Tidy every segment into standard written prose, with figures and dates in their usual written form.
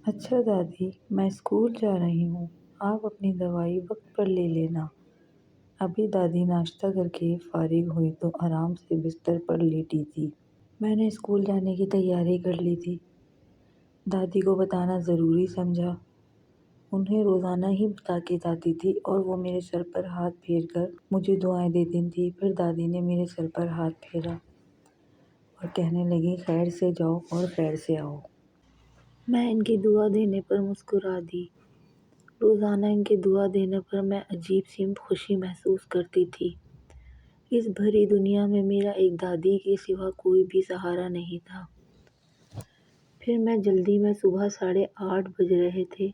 اچھا دادی، میں اسکول جا رہی ہوں۔ آپ اپنی دوائی وقت پر لے لینا۔ ابھی دادی ناشتہ کر کے فارغ ہوئی تو آرام سے بستر پر لیٹی تھی۔ میں نے اسکول جانے کی تیاری کر لی تھی۔ دادی کو بتانا ضروری سمجھا۔ انہیں روزانہ ہی بتا کے جاتی تھی اور وہ میرے سر پر ہاتھ پھیر کر مجھے دعائیں دیتی تھی۔ پھر دادی نے میرے سر پر ہاتھ پھیرا اور کہنے لگی، خیر سے جاؤ اور خیر سے آؤ۔ میں ان کی دعا دینے پر مسکرا دی۔ روزانہ ان کے دعا دینے پر میں عجیب سی خوشی محسوس کرتی تھی۔ اس بھری دنیا میں میرا ایک دادی کے سوا کوئی بھی سہارا نہیں تھا۔ پھر میں جلدی میں صبح 8:30 بج رہے تھے۔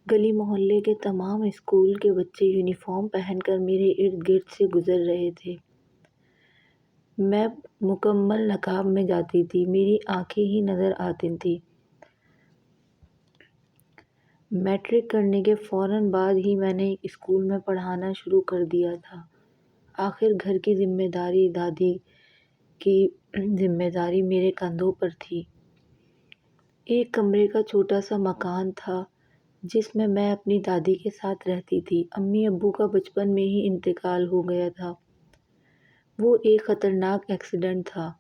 گلی محلے کے تمام اسکول کے بچے یونیفارم پہن کر میرے ارد گرد سے گزر رہے تھے۔ میں مکمل نقاب میں جاتی تھی، میری آنکھیں ہی نظر آتی تھیں۔ میٹرک کرنے کے فوراً بعد ہی میں نے اسکول میں پڑھانا شروع کر دیا تھا۔ آخر گھر کی ذمہ داری، دادی کی ذمہ داری میرے کندھوں پر تھی۔ ایک کمرے کا چھوٹا سا مکان تھا جس میں اپنی دادی کے ساتھ رہتی تھی۔ امی ابو کا بچپن میں ہی انتقال ہو گیا تھا۔ وہ ایک خطرناک ایکسیڈنٹ تھا۔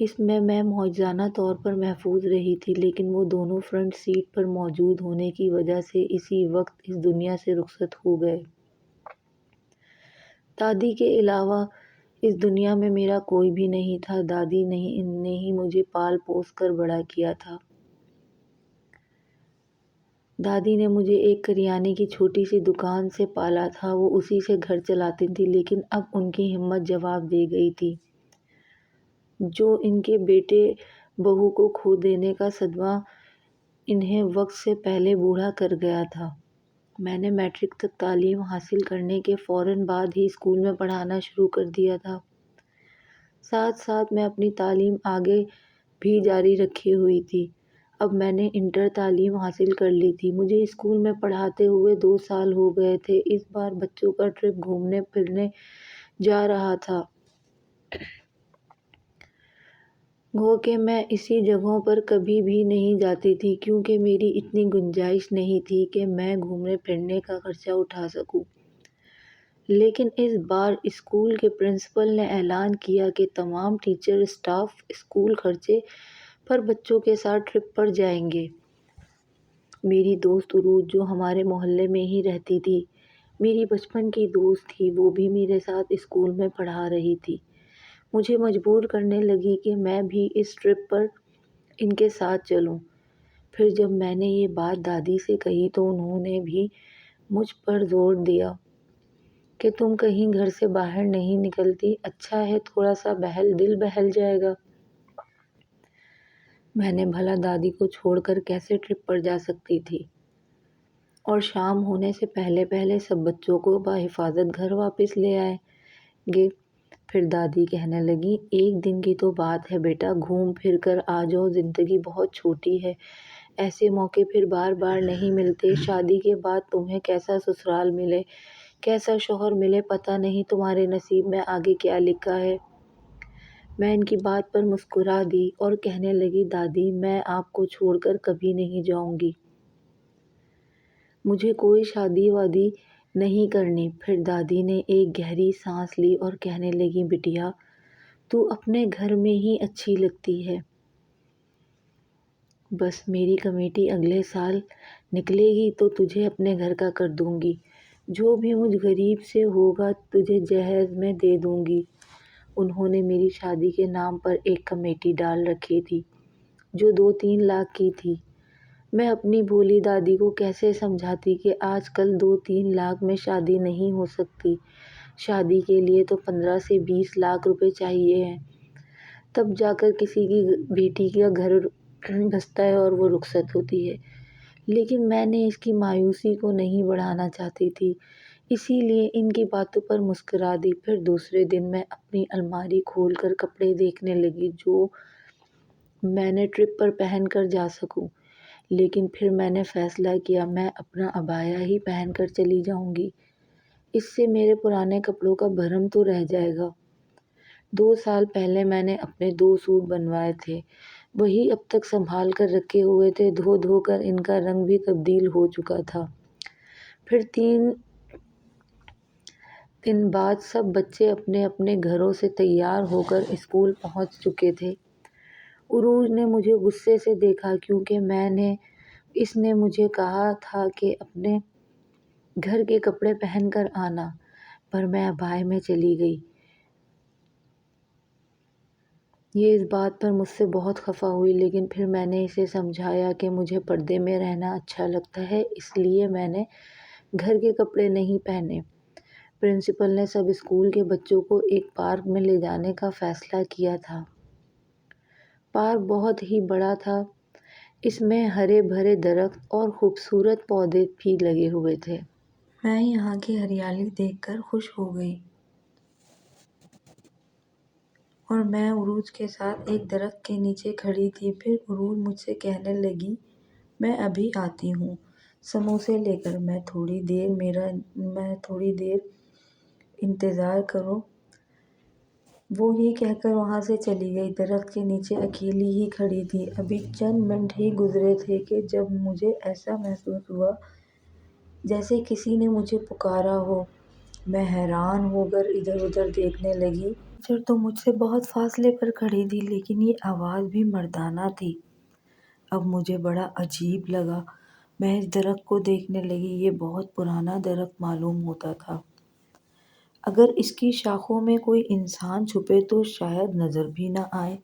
اس میں معجزانہ طور پر محفوظ رہی تھی، لیکن وہ دونوں فرنٹ سیٹ پر موجود ہونے کی وجہ سے اسی وقت اس دنیا سے رخصت ہو گئے۔ دادی کے علاوہ اس دنیا میں میرا کوئی بھی نہیں تھا۔ دادی نے ہی مجھے پال پوس کر بڑا کیا تھا۔ دادی نے مجھے ایک کریانے کی چھوٹی سی دکان سے پالا تھا۔ وہ اسی سے گھر چلاتی تھی، لیکن اب ان کی ہمت جواب دے گئی تھی۔ جو ان کے بیٹے بہو کو کھو دینے کا صدمہ انہیں وقت سے پہلے بوڑھا کر گیا تھا۔ میں نے میٹرک تک تعلیم حاصل کرنے کے فوراً بعد ہی اسکول میں پڑھانا شروع کر دیا تھا۔ ساتھ ساتھ میں اپنی تعلیم آگے بھی جاری رکھے ہوئی تھی۔ اب میں نے انٹر تعلیم حاصل کر لی تھی۔ مجھے اسکول میں پڑھاتے ہوئے 2 سال ہو گئے تھے۔ اس بار بچوں کا ٹرپ گھومنے پھرنے جا رہا تھا۔ گو کہ میں ایسی جگہوں پر کبھی بھی نہیں جاتی تھی کیونکہ میری اتنی گنجائش نہیں تھی کہ میں گھومنے پھرنے کا خرچہ اٹھا سکوں۔ لیکن اس بار اسکول کے پرنسپل نے اعلان کیا کہ تمام ٹیچر اسٹاف اسکول خرچے پر بچوں کے ساتھ ٹرپ پر جائیں گے۔ میری دوست عروج، جو ہمارے محلے میں ہی رہتی تھی، میری بچپن کی دوست تھی، وہ بھی میرے ساتھ اسکول میں پڑھا رہی تھی۔ مجھے مجبور کرنے لگی کہ میں بھی اس ٹرپ پر ان کے ساتھ چلوں۔ پھر جب میں نے یہ بات دادی سے کہی تو انہوں نے بھی مجھ پر زور دیا کہ تم کہیں گھر سے باہر نہیں نکلتی، اچھا ہے تھوڑا سا دل بہل جائے گا۔ میں نے بھلا دادی کو چھوڑ کر کیسے ٹرپ پر جا سکتی تھی؟ اور شام ہونے سے پہلے سب بچوں کو بحفاظت گھر واپس لے آئیں گے۔ پھر دادی کہنے لگی، ایک دن کی تو بات ہے بیٹا، گھوم پھر کر آ جاؤ، زندگی بہت چھوٹی ہے، ایسے موقع پھر بار بار نہیں ملتے۔ شادی کے بعد تمہیں کیسا سسرال ملے، کیسا شوہر ملے، پتہ نہیں تمہارے نصیب میں آگے کیا لکھا ہے۔ میں ان کی بات پر مسکرا دی اور کہنے لگی، دادی میں آپ کو چھوڑ کر کبھی نہیں جاؤں گی، مجھے کوئی شادی وادی نہیں کرنی۔ پھر دادی نے ایک گہری سانس لی اور کہنے لگی، بٹیا تو اپنے گھر میں ہی اچھی لگتی ہے، بس میری کمیٹی اگلے سال نکلے گی تو تجھے اپنے گھر کا کر دوں گی، جو بھی مجھ غریب سے ہوگا تجھے جہیز میں دے دوں گی۔ انہوں نے میری شادی کے نام پر ایک کمیٹی ڈال رکھی تھی جو 2-3 لاکھ کی تھی۔ میں اپنی بھولی دادی کو کیسے سمجھاتی کہ آج کل 2-3 لاکھ میں شادی نہیں ہو سکتی، شادی کے لیے تو 15 سے 20 لاکھ روپے چاہیے ہیں، تب جا کر کسی کی بیٹی کا گھر بستا ہے اور وہ رخصت ہوتی ہے۔ لیکن میں نے اس کی مایوسی کو نہیں بڑھانا چاہتی تھی، اسی لیے ان کی باتوں پر مسکرا دی۔ پھر دوسرے دن میں اپنی الماری کھول کر کپڑے دیکھنے لگی جو میں نے ٹرپ پر پہن کر جا سکوں، لیکن پھر میں نے فیصلہ کیا میں اپنا عبایا ہی پہن کر چلی جاؤں گی، اس سے میرے پرانے کپڑوں کا بھرم تو رہ جائے گا۔ 2 سال پہلے میں نے اپنے 2 سوٹ بنوائے تھے، وہی اب تک سنبھال کر رکھے ہوئے تھے، دھو دھو کر ان کا رنگ بھی تبدیل ہو چکا تھا۔ پھر 3 دن بعد سب بچے اپنے اپنے گھروں سے تیار ہو کر اسکول پہنچ چکے تھے۔ عروج نے مجھے غصے سے دیکھا کیونکہ اس نے مجھے کہا تھا کہ اپنے گھر کے کپڑے پہن کر آنا، پر میں ابائی میں چلی گئی۔ یہ اس بات پر مجھ سے بہت خفا ہوئی، لیکن پھر میں نے اسے سمجھایا کہ مجھے پردے میں رہنا اچھا لگتا ہے، اس لیے میں نے گھر کے کپڑے نہیں پہنے۔ پرنسپل نے سب اسکول کے بچوں کو ایک پارک میں لے جانے کا فیصلہ کیا تھا۔ پارک بہت ہی بڑا تھا، اس میں ہرے بھرے درخت اور خوبصورت پودے بھی لگے ہوئے تھے۔ میں یہاں کی ہریالی دیکھ کر خوش ہو گئی اور میں عروج کے ساتھ ایک درخت کے نیچے کھڑی تھی۔ پھر عروج مجھ سے کہنے لگی، میں ابھی آتی ہوں، سموسے لے کر، میں تھوڑی دیر انتظار کرو۔ وہ یہ کہہ کر وہاں سے چلی گئی۔ درخت کے نیچے اکیلی ہی کھڑی تھی۔ ابھی چند منٹ ہی گزرے تھے کہ جب مجھے ایسا محسوس ہوا جیسے کسی نے مجھے پکارا ہو۔ میں حیران ہو کر ادھر ادھر دیکھنے لگی۔ ٹیچر تو مجھ سے بہت فاصلے پر کھڑی تھی، لیکن یہ آواز بھی مردانہ تھی۔ اب مجھے بڑا عجیب لگا۔ میں اس درخت کو دیکھنے لگی۔ یہ بہت پرانا درخت معلوم ہوتا تھا۔ اگر اس کی شاخوں میں کوئی انسان چھپے تو شاید نظر بھی نہ آئے۔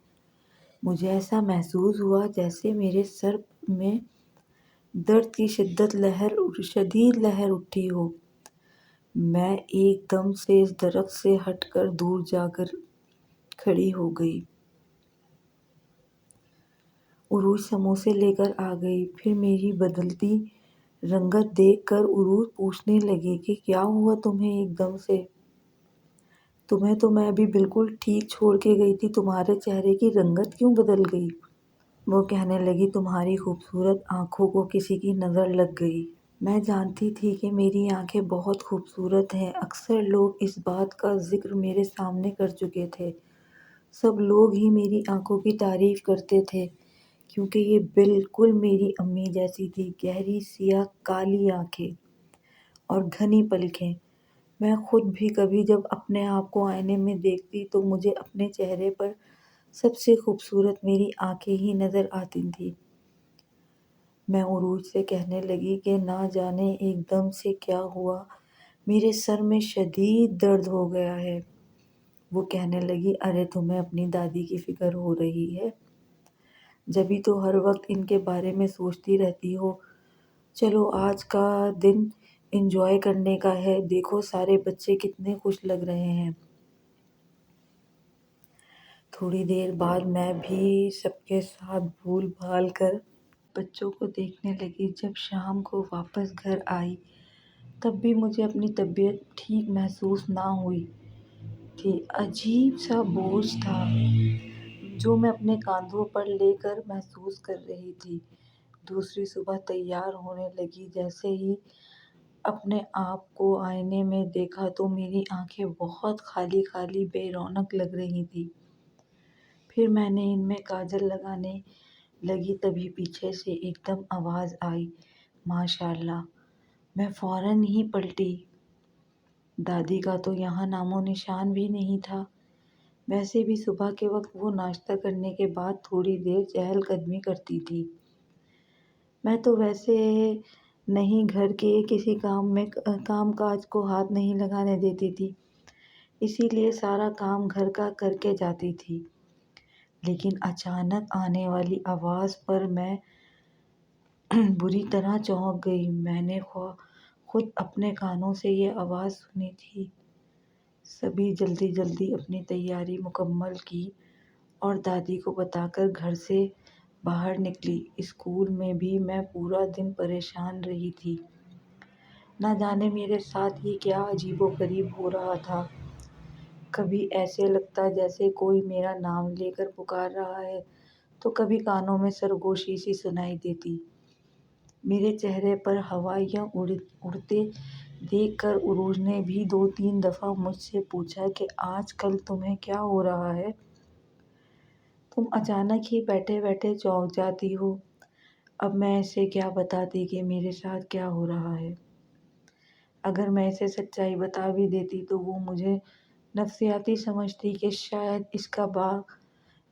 مجھے ایسا محسوس ہوا جیسے میرے سر میں درد کی شدید لہر اٹھی ہو۔ میں ایک دم سے اس درخت سے ہٹ کر دور جا کر کھڑی ہو گئی۔ عروج سموسے لے کر آ گئی۔ پھر میری بدلتی رنگت دیکھ کر عروج پوچھنے لگی کہ کیا ہوا تمہیں ایک دم سے؟ تمہیں تو میں ابھی بالکل ٹھیک چھوڑ کے گئی تھی، تمہارے چہرے کی رنگت کیوں بدل گئی؟ وہ کہنے لگی، تمہاری خوبصورت آنکھوں کو کسی کی نظر لگ گئی۔ میں جانتی تھی کہ میری آنکھیں بہت خوبصورت ہیں۔ اکثر لوگ اس بات کا ذکر میرے سامنے کر چکے تھے۔ سب لوگ ہی میری آنکھوں کی تعریف کرتے تھے کیونکہ یہ بالکل میری امی جیسی تھی، گہری سیاہ کالی آنکھیں اور گھنی پلکیں۔ میں خود بھی کبھی جب اپنے آپ کو آئینے میں دیکھتی تو مجھے اپنے چہرے پر سب سے خوبصورت میری آنکھیں ہی نظر آتی تھیں۔ میں عروج سے کہنے لگی کہ نہ جانے ایک دم سے کیا ہوا، میرے سر میں شدید درد ہو گیا ہے۔ وہ کہنے لگی، ارے تمہیں اپنی دادی کی فکر ہو رہی ہے، جبھی تو ہر وقت ان کے بارے میں سوچتی رہتی ہو۔ چلو آج کا دن انجوائے کرنے کا ہے، دیکھو سارے بچے کتنے خوش لگ رہے ہیں۔ تھوڑی دیر بعد میں بھی سب کے ساتھ بھول بھال کر بچوں کو دیکھنے لگی۔ جب شام کو واپس گھر آئی تب بھی مجھے اپنی طبیعت ٹھیک محسوس نہ ہوئی تھی۔ عجیب سا بوجھ تھا جو میں اپنے کاندھوں پر لے کر محسوس کر رہی تھی۔ دوسری صبح تیار ہونے لگی۔ جیسے ہی اپنے آپ کو آئینے میں دیکھا تو میری آنکھیں بہت خالی خالی بے رونق لگ رہی تھیں۔ پھر میں نے ان میں کاجل لگانے لگی، تبھی پیچھے سے ایک دم آواز آئی، ماشاء اللہ! میں فوراً ہی پلٹی۔ دادی کا تو یہاں نام و نشان بھی نہیں تھا۔ ویسے بھی صبح کے وقت وہ ناشتہ کرنے کے بعد تھوڑی دیر چہل قدمی کرتی تھی۔ میں تو ویسے نہیں گھر کے کسی کام کاج کو ہاتھ نہیں لگانے دیتی تھی، اسی لیے سارا کام گھر کا کر کے جاتی تھی۔ لیکن اچانک آنے والی آواز پر میں بری طرح چونک گئی۔ میں نے خود اپنے کانوں سے یہ آواز سنی تھی۔ سبھی جلدی جلدی اپنی تیاری مکمل کی اور دادی کو بتا کر گھر سے باہر نکلی۔ اسکول میں بھی میں پورا دن پریشان رہی تھی۔ نہ جانے میرے ساتھ یہ کیا عجیب و غریب ہو رہا تھا۔ کبھی ایسے لگتا جیسے کوئی میرا نام لے کر پکار رہا ہے، تو کبھی کانوں میں سرگوشی سی سنائی دیتی۔ میرے چہرے پر ہوائیاں اڑتے دیکھ کر عروج نے بھی 2-3 دفعہ مجھ سے پوچھا کہ آج کل تمہیں کیا ہو رہا ہے؟ تم اچانک ہی بیٹھے بیٹھے چونک جاتی ہو۔ اب میں اسے کیا بتاتی کہ میرے ساتھ کیا ہو رہا ہے؟ اگر میں اسے سچائی بتا بھی دیتی تو وہ مجھے نفسیاتی سمجھتی کہ شاید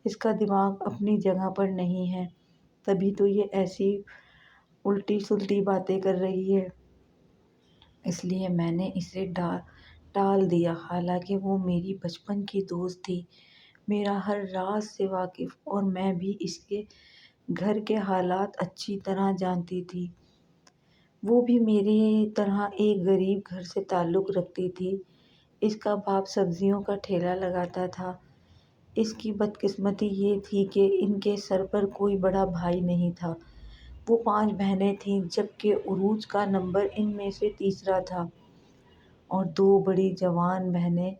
اس کا دماغ اپنی جگہ پر نہیں ہے، تبھی تو یہ ایسی الٹی سلٹی باتیں کر رہی ہے۔ اس لیے میں نے اسے ٹال دیا، حالانکہ وہ میری بچپن کی دوست تھی، میرا ہر راز سے واقف، اور میں بھی اس کے گھر کے حالات اچھی طرح جانتی تھی۔ وہ بھی میری طرح ایک غریب گھر سے تعلق رکھتی تھی۔ اس کا باپ سبزیوں کا ٹھیلا لگاتا تھا۔ اس کی بدقسمتی یہ تھی کہ ان کے سر پر کوئی بڑا بھائی نہیں تھا۔ وہ 5 بہنیں تھیں، جبکہ عروج کا نمبر ان میں سے تیسرا تھا، اور 2 بڑی جوان بہنیں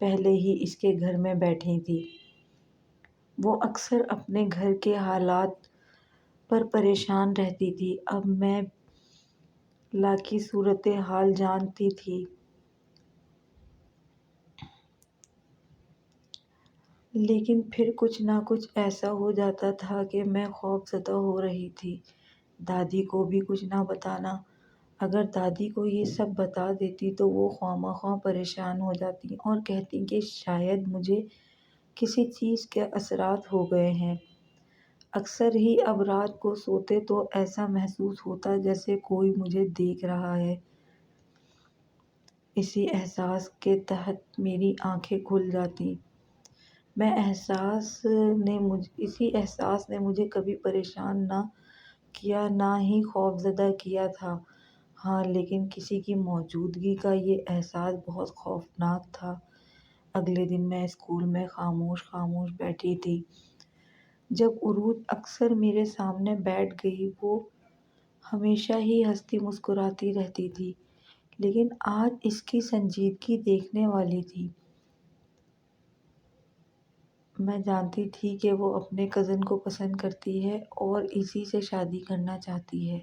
پہلے ہی اس کے گھر میں بیٹھی تھیں۔ وہ اکثر اپنے گھر کے حالات پر پریشان رہتی تھی۔ اب میں لا کی صورتحال جانتی تھی، لیکن پھر کچھ نہ کچھ ایسا ہو جاتا تھا کہ میں خوف زدہ ہو رہی تھی۔ دادی کو بھی کچھ نہ بتانا۔ اگر دادی کو یہ سب بتا دیتی تو وہ خواہ پریشان ہو جاتی اور کہتی کہ شاید مجھے کسی چیز کے اثرات ہو گئے ہیں۔ اکثر ہی اب رات کو سوتے تو ایسا محسوس ہوتا جیسے کوئی مجھے دیکھ رہا ہے۔ اسی احساس کے تحت میری آنکھیں کھل جاتی۔ اسی احساس نے مجھے کبھی پریشان نہ کیا، نہ ہی خوفزدہ کیا تھا۔ ہاں، لیکن کسی کی موجودگی کا یہ احساس بہت خوفناک تھا۔ اگلے دن میں اسکول میں خاموش بیٹھی تھی۔ جب عروج اکثر میرے سامنے بیٹھ گئی، وہ ہمیشہ ہی ہنستی مسکراتی رہتی تھی، لیکن آج اس کی سنجیدگی دیکھنے والی تھی۔ میں جانتی تھی کہ وہ اپنے کزن کو پسند کرتی ہے اور اسی سے شادی کرنا چاہتی ہے۔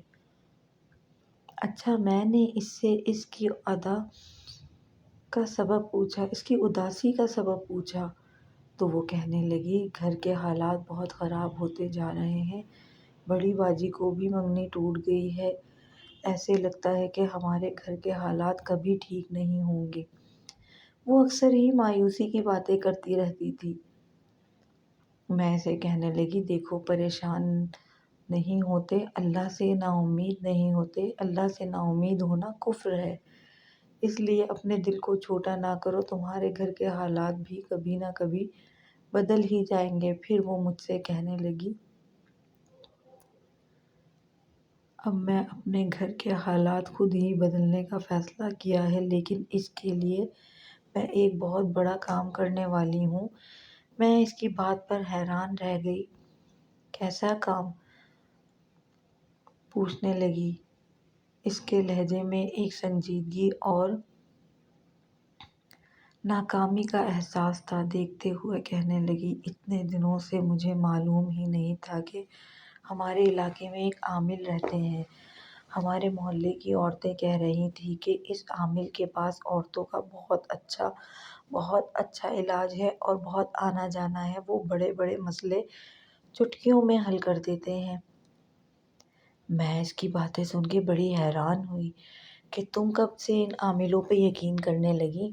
اچھا، میں نے اس سے اس کی اداسی کا سبب پوچھا تو وہ کہنے لگی، گھر کے حالات بہت خراب ہوتے جا رہے ہیں، بڑی باجی کو بھی منگنی ٹوٹ گئی ہے، ایسے لگتا ہے کہ ہمارے گھر کے حالات کبھی ٹھیک نہیں ہوں گے۔ وہ اکثر ہی مایوسی کی باتیں کرتی رہتی تھی۔ میں اسے کہنے لگی، دیکھو، پریشان نہیں ہوتے، اللہ سے نا امید نہیں ہوتے، اللہ سے نا امید ہونا کفر ہے، اس لیے اپنے دل کو چھوٹا نہ کرو، تمہارے گھر کے حالات بھی کبھی نہ کبھی بدل ہی جائیں گے۔ پھر وہ مجھ سے کہنے لگی، اب میں اپنے گھر کے حالات خود ہی بدلنے کا فیصلہ کیا ہے، لیکن اس کے لیے میں ایک بہت بڑا کام کرنے والی ہوں۔ میں اس کی بات پر حیران رہ گئی۔ کیسا کام؟ پوچھنے لگی۔ اس کے لہجے میں ایک سنجیدگی اور ناکامی کا احساس تھا۔ دیکھتے ہوئے کہنے لگی، اتنے دنوں سے مجھے معلوم ہی نہیں تھا کہ ہمارے علاقے میں ایک عامل رہتے ہیں۔ ہمارے محلے کی عورتیں کہہ رہی تھیں کہ اس عامل کے پاس عورتوں کا بہت اچھا علاج ہے اور بہت آنا جانا ہے، وہ بڑے بڑے مسئلے چٹکیوں میں حل کر دیتے ہیں۔ میں اس کی باتیں سن کے بڑی حیران ہوئی کہ تم کب سے ان عاملوں پہ یقین کرنے لگی؟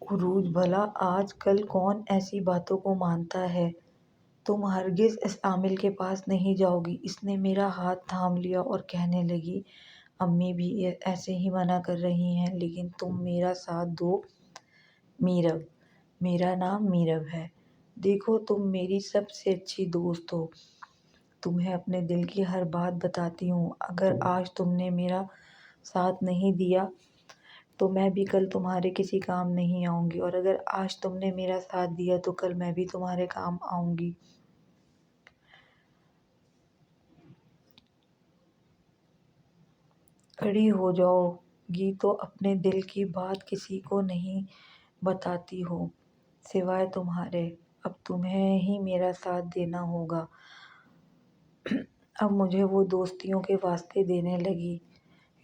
عروج، بھلا آج کل کون ایسی باتوں کو مانتا ہے؟ تم ہرگز اس عامل کے پاس نہیں جاؤ گی۔ اس نے میرا ہاتھ تھام لیا اور کہنے لگی، امی بھی ایسے ہی منع کر رہی ہیں، لیکن تم میرا ساتھ دو۔ میرو، میرا نام میرو ہے۔ دیکھو، تم میری سب سے اچھی دوست ہو، تمہیں اپنے دل کی ہر بات بتاتی ہوں۔ اگر آج تم نے میرا ساتھ نہیں دیا تو میں بھی کل تمہارے کسی کام نہیں آؤں گی، اور اگر آج تم نے میرا ساتھ دیا تو کل میں بھی تمہارے کام آؤں گی۔ کھڑی ہو جاؤ گی تو اپنے دل کی بات کسی کو نہیں بتاتی ہو سوائے تمہارے۔ اب تمہیں ہی میرا ساتھ دینا ہوگا۔ اب مجھے وہ دوستیوں کے واسطے دینے لگی۔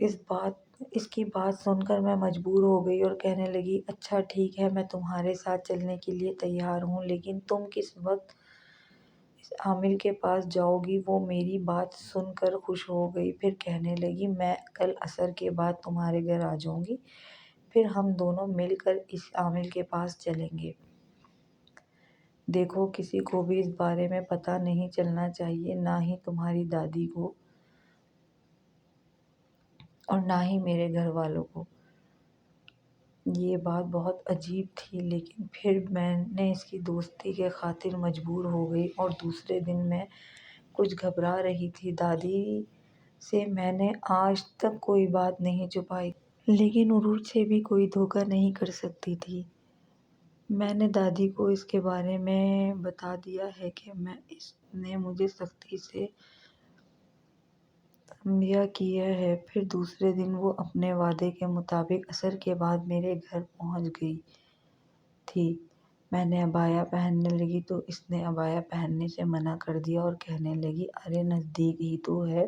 اس بات اس کی بات سن کر میں مجبور ہو گئی اور کہنے لگی، اچھا ٹھیک ہے، میں تمہارے ساتھ چلنے کے لیے تیار ہوں، لیکن تم کس وقت اس عامل کے پاس جاؤ گی؟ وہ میری بات سن کر خوش ہو گئی، پھر کہنے لگی، میں کل عصر کے بعد تمہارے گھر آ جاؤں گی، پھر ہم دونوں مل کر اس عامل کے پاس چلیں گے۔ دیکھو، کسی کو بھی اس بارے میں پتہ نہیں چلنا چاہیے، نہ ہی تمہاری دادی کو اور نہ ہی میرے گھر والوں کو۔ یہ بات بہت عجیب تھی، لیکن پھر میں نے اس کی دوستی کے خاطر مجبور ہو گئی، اور دوسرے دن میں کچھ گھبرا رہی تھی۔ دادی سے میں نے آج تک کوئی بات نہیں چھپائی، لیکن عروج سے بھی کوئی دھوکہ نہیں کر سکتی تھی۔ میں نے دادی کو اس کے بارے میں بتا دیا ہے کہ اس نے مجھے سختی سے تنبیہ کیا ہے۔ پھر دوسرے دن وہ اپنے وعدے کے مطابق عصر کے بعد میرے گھر پہنچ گئی تھی۔ میں نے عبایا پہننے لگی تو اس نے عبایا پہننے سے منع کر دیا اور کہنے لگی، ارے نزدیک ہی تو ہے،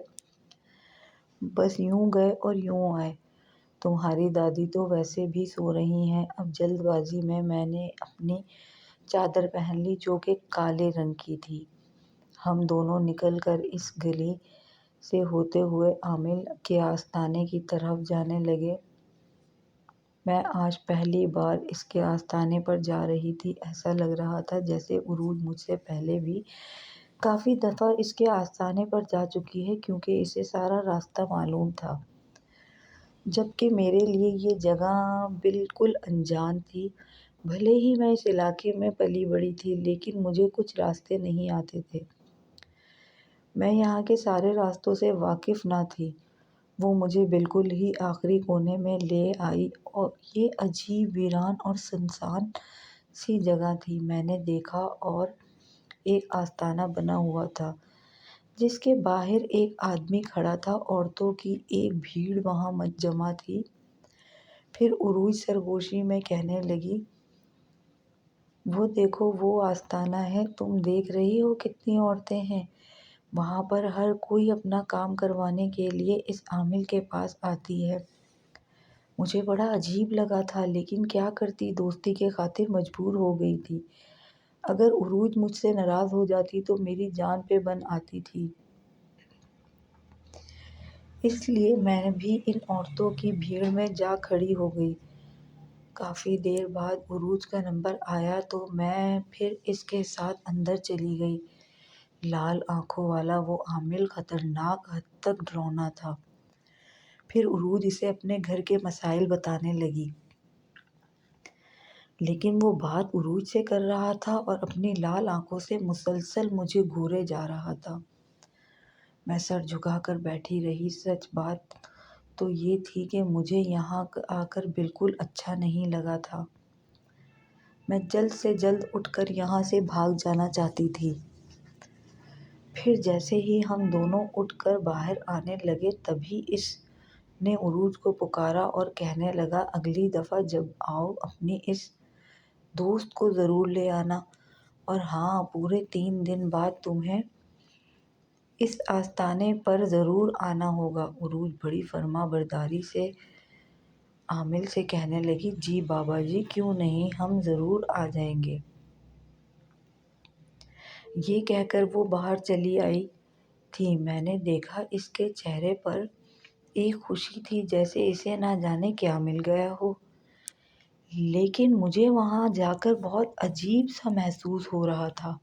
بس یوں گئے اور یوں آئے، تمہاری دادی تو ویسے بھی سو رہی ہیں۔ اب جلد بازی میں نے اپنی چادر پہن لی جو کہ کالے رنگ کی تھی۔ ہم دونوں نکل کر اس گلی سے ہوتے ہوئے عامل کے آستانے کی طرف جانے لگے۔ میں آج پہلی بار اس کے آستانے پر جا رہی تھی۔ ایسا لگ رہا تھا جیسے عروج مجھ سے پہلے بھی کافی دفعہ اس کے آستانے پر جا چکی ہے، کیونکہ اسے سارا راستہ معلوم تھا، جبکہ میرے لیے یہ جگہ بالکل انجان تھی۔ بھلے ہی میں اس علاقے میں پلی بڑھی تھی، لیکن مجھے کچھ راستے نہیں آتے تھے۔ میں یہاں کے سارے راستوں سے واقف نہ تھی۔ وہ مجھے بالکل ہی آخری کونے میں لے آئی اور یہ عجیب، ویران اور سنسان سی جگہ تھی۔ میں نے دیکھا اور ایک آستانہ بنا ہوا تھا جس کے باہر ایک آدمی کھڑا تھا۔ عورتوں کی ایک بھیڑ وہاں جمع تھی۔ پھر عروج سرگوشی میں کہنے لگی، وہ دیکھو، وہ آستانہ ہے، تم دیکھ رہی ہو کتنی عورتیں ہیں وہاں پر، ہر کوئی اپنا کام کروانے کے لیے اس عامل کے پاس آتی ہے۔ مجھے بڑا عجیب لگا تھا، لیکن کیا کرتی، دوستی کے خاطر مجبور ہو گئی تھی۔ اگر عروج مجھ سے ناراض ہو جاتی تو میری جان پہ بن آتی تھی۔ اس لیے میں بھی ان عورتوں کی بھیڑ میں جا کھڑی ہو گئی۔ کافی دیر بعد عروج کا نمبر آیا تو میں پھر اس کے ساتھ اندر چلی گئی۔ لال آنکھوں والا وہ عامل خطرناک حد تک ڈراؤنا تھا۔ پھر عروج اسے اپنے گھر کے مسائل بتانے لگی، لیکن وہ بات عروج سے کر رہا تھا اور اپنی لال آنکھوں سے مسلسل مجھے گھورے جا رہا تھا۔ میں سر جھکا کر بیٹھی رہی۔ سچ بات تو یہ تھی کہ مجھے یہاں آ کر بالکل اچھا نہیں لگا تھا۔ میں جلد سے جلد اٹھ کر یہاں سے بھاگ جانا چاہتی تھی۔ پھر جیسے ہی ہم دونوں اٹھ کر باہر آنے لگے، تبھی اس نے عروج کو پکارا اور کہنے لگا، اگلی دفعہ جب آؤ اپنی اس دوست کو ضرور لے آنا، اور ہاں، پورے 3 دن بعد تمہیں اس آستانے پر ضرور آنا ہوگا۔ عروج بڑی فرما برداری سے عامل سے کہنے لگی، جی بابا جی، کیوں نہیں، ہم ضرور آ جائیں گے۔ یہ کہہ کر وہ باہر چلی آئی تھی۔ میں نے دیکھا اس کے چہرے پر ایک خوشی تھی جیسے اسے نہ جانے کیا مل گیا ہو، لیکن مجھے وہاں جا کر بہت عجیب سا محسوس ہو رہا تھا۔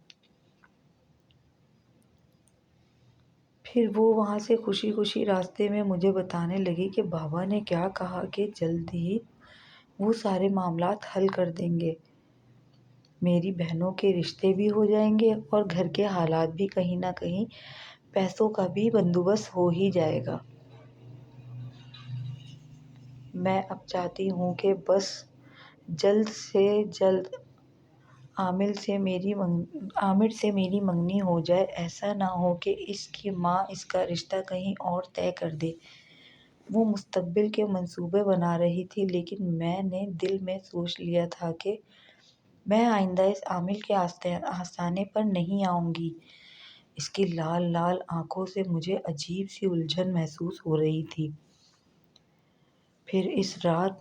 پھر وہ وہاں سے خوشی خوشی راستے میں مجھے بتانے لگی کہ بابا نے کیا کہا کہ جلد ہی وہ سارے معاملات حل کر دیں گے، میری بہنوں کے رشتے بھی ہو جائیں گے اور گھر کے حالات بھی، کہیں نہ کہیں پیسوں کا بھی بندوبست ہو ہی جائے گا۔ میں اب چاہتی ہوں کہ بس جلد سے جلد عامر سے میری منگنی ہو جائے۔ ایسا نہ ہو کہ اس کی ماں اس کا رشتہ کہیں اور طے کر دے۔ وہ مستقبل کے منصوبے بنا رہی تھی، لیکن میں نے دل میں سوچ لیا تھا کہ میں آئندہ اس عامل کے آستانے پر نہیں آؤں گی۔ اس کی لال لال آنکھوں سے مجھے عجیب سی الجھن محسوس ہو رہی تھی۔ پھر اس رات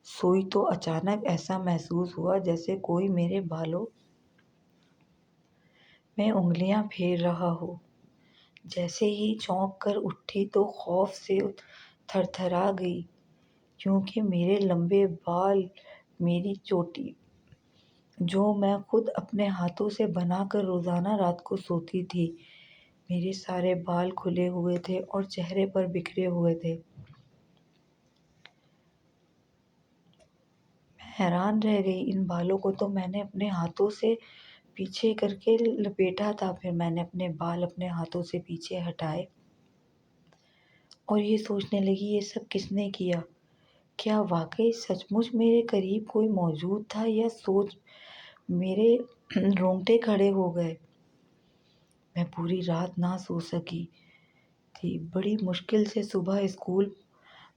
سوئی تو اچانک ایسا محسوس ہوا جیسے کوئی میرے بالوں میں انگلیاں پھیر رہا ہو۔ جیسے ہی چونک کر اٹھی تو خوف سے تھر تھرا گئی، کیونکہ میرے لمبے بال، میری چوٹی جو میں خود اپنے ہاتھوں سے بنا کر روزانہ رات کو سوتی تھی، میرے سارے بال کھلے ہوئے تھے اور چہرے پر بکھرے ہوئے تھے۔ میں حیران رہ گئی، ان بالوں کو تو میں نے اپنے ہاتھوں سے پیچھے کر کے لپیٹا تھا۔ پھر میں نے اپنے بال اپنے ہاتھوں سے پیچھے ہٹائے اور یہ سوچنے لگی، یہ سب کس نے کیا؟ کیا واقعی سچ مچ میرے قریب کوئی موجود تھا، یا سوچ میرے رونگٹے کھڑے ہو گئے؟ میں پوری رات نہ سو سکی تھی۔ بڑی مشکل سے صبح اسکول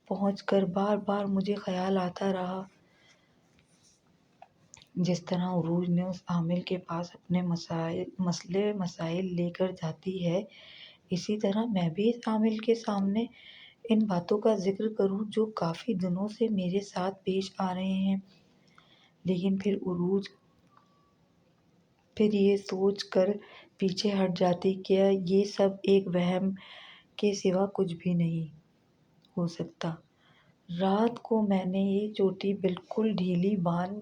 پہنچ کر بار بار مجھے خیال آتا رہا، جس طرح عروج نے اس عامل کے پاس اپنے مسائل لے کر جاتی ہے، اسی طرح میں بھی اس عامل کے سامنے ان باتوں کا ذکر کروں جو کافی دنوں سے میرے ساتھ پیش آ رہے ہیں۔ لیکن پھر عروج یہ سوچ کر پیچھے ہٹ جاتی کہ یہ سب ایک وہم کے سوا کچھ بھی نہیں ہو سکتا۔ رات کو میں نے یہ چوٹی بالکل ڈھیلی باندھ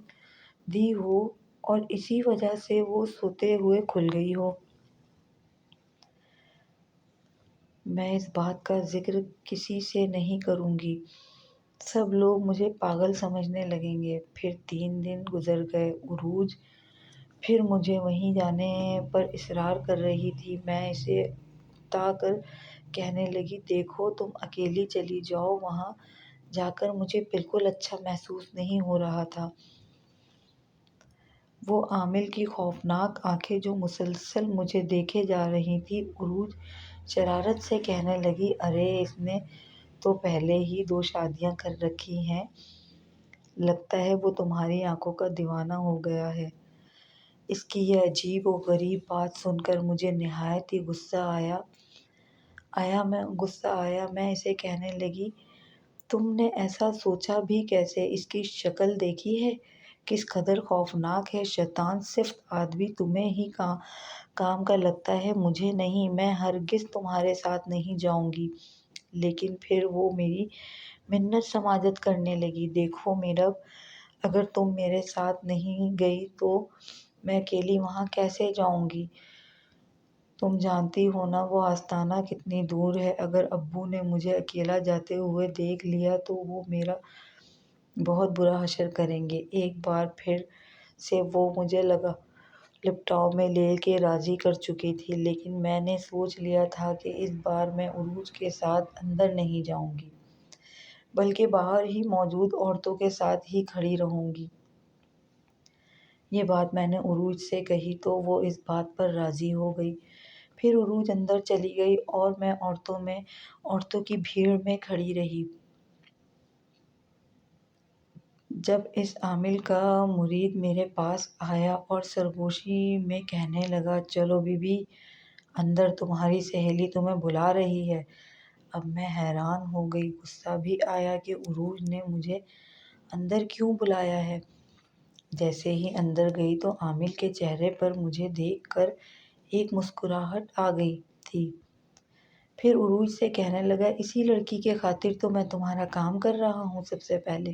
دی ہو اور اسی وجہ سے وہ سوتے ہوئے کھل گئی ہو۔ میں اس بات کا ذکر کسی سے نہیں کروں گی، سب لوگ مجھے پاگل سمجھنے لگیں گے۔ پھر 3 دن گزر گئے۔ عروج پھر مجھے وہیں جانے پر اصرار کر رہی تھی۔ میں اسے اکتا کر کہنے لگی، دیکھو تم اکیلی چلی جاؤ، وہاں جا کر مجھے بالکل اچھا محسوس نہیں ہو رہا تھا۔ وہ عامل کی خوفناک آنکھیں جو مسلسل مجھے دیکھے جا رہی تھیں۔ عروج شرارت سے کہنے لگی، ارے اس نے تو پہلے ہی 2 شادیاں کر رکھی ہیں، لگتا ہے وہ تمہاری آنکھوں کا دیوانہ ہو گیا ہے۔ اس کی یہ عجیب و غریب بات سن کر مجھے نہایت ہی غصہ آیا۔ میں اسے کہنے لگی، تم نے ایسا سوچا بھی کیسے؟ اس کی شکل دیکھی ہے، کس قدر خوفناک ہے۔ شیطان صفت آدمی تمہیں ہی کام کا لگتا ہے، مجھے نہیں۔ میں ہرگز تمہارے ساتھ نہیں جاؤں گی۔ لیکن پھر وہ میری منت سماجت کرنے لگی، دیکھو میرب، اگر تم میرے ساتھ نہیں گئی تو میں اکیلی وہاں کیسے جاؤں گی؟ تم جانتی ہو نا وہ آستانہ کتنی دور ہے۔ اگر ابو نے مجھے اکیلا جاتے ہوئے دیکھ لیا تو وہ میرا بہت برا حشر کریں گے۔ ایک بار پھر سے وہ مجھے لپٹاؤ میں لے کے راضی کر چکی تھی، لیکن میں نے سوچ لیا تھا کہ اس بار میں عروج کے ساتھ اندر نہیں جاؤں گی، بلکہ باہر ہی موجود عورتوں کے ساتھ ہی کھڑی رہوں گی۔ یہ بات میں نے عروج سے کہی تو وہ اس بات پر راضی ہو گئی۔ پھر عروج اندر چلی گئی اور میں عورتوں کی بھیڑ میں کھڑی رہی۔ جب اس عامل کا مرید میرے پاس آیا اور سرگوشی میں کہنے لگا، چلو بی بی اندر، تمہاری سہیلی تمہیں بلا رہی ہے۔ اب میں حیران ہو گئی، غصہ بھی آیا کہ عروج نے مجھے اندر کیوں بلایا ہے۔ جیسے ہی اندر گئی تو عامل کے چہرے پر مجھے دیکھ کر ایک مسکراہٹ آ گئی تھی۔ پھر عروج سے کہنے لگا، اسی لڑکی کی خاطر تو میں تمہارا کام کر رہا ہوں۔ سب سے پہلے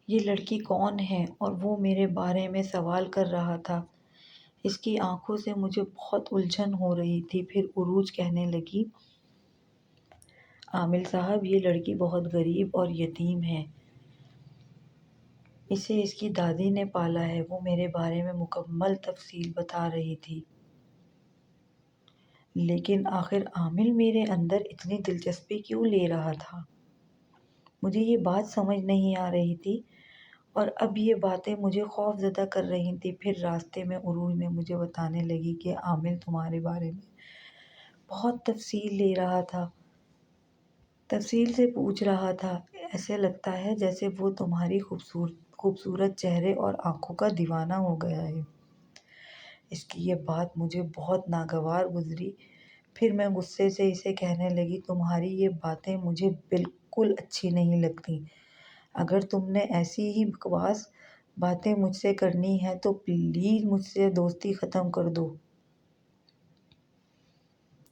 یہ لڑکی کون ہے؟ اور وہ میرے بارے میں سوال کر رہا تھا۔ اس کی آنکھوں سے مجھے بہت الجھن ہو رہی تھی۔ پھر عروج کہنے لگی، عامل صاحب، یہ لڑکی بہت غریب اور یتیم ہے، اسے اس کی دادی نے پالا ہے۔ وہ میرے بارے میں مکمل تفصیل بتا رہی تھی۔ لیکن آخر عامل میرے اندر اتنی دلچسپی کیوں لے رہا تھا؟ مجھے یہ بات سمجھ نہیں آ رہی تھی، اور اب یہ باتیں مجھے خوف زدہ کر رہی تھیں۔ پھر راستے میں عروج نے مجھے بتانے لگی کہ عامل تمہارے بارے میں بہت تفصیل لے رہا تھا، تفصیل سے پوچھ رہا تھا۔ ایسے لگتا ہے جیسے وہ تمہاری خوبصورت چہرے اور آنکھوں کا دیوانہ ہو گیا ہے۔ اس کی یہ بات مجھے بہت ناگوار گزری۔ پھر میں غصے سے اسے کہنے لگی تمہاری یہ باتیں مجھے بالکل اچھی نہیں لگتی۔ اگر تم نے ایسی ہی بکواس باتیں مجھ سے کرنی ہیں تو پلیز مجھ سے دوستی ختم کر دو۔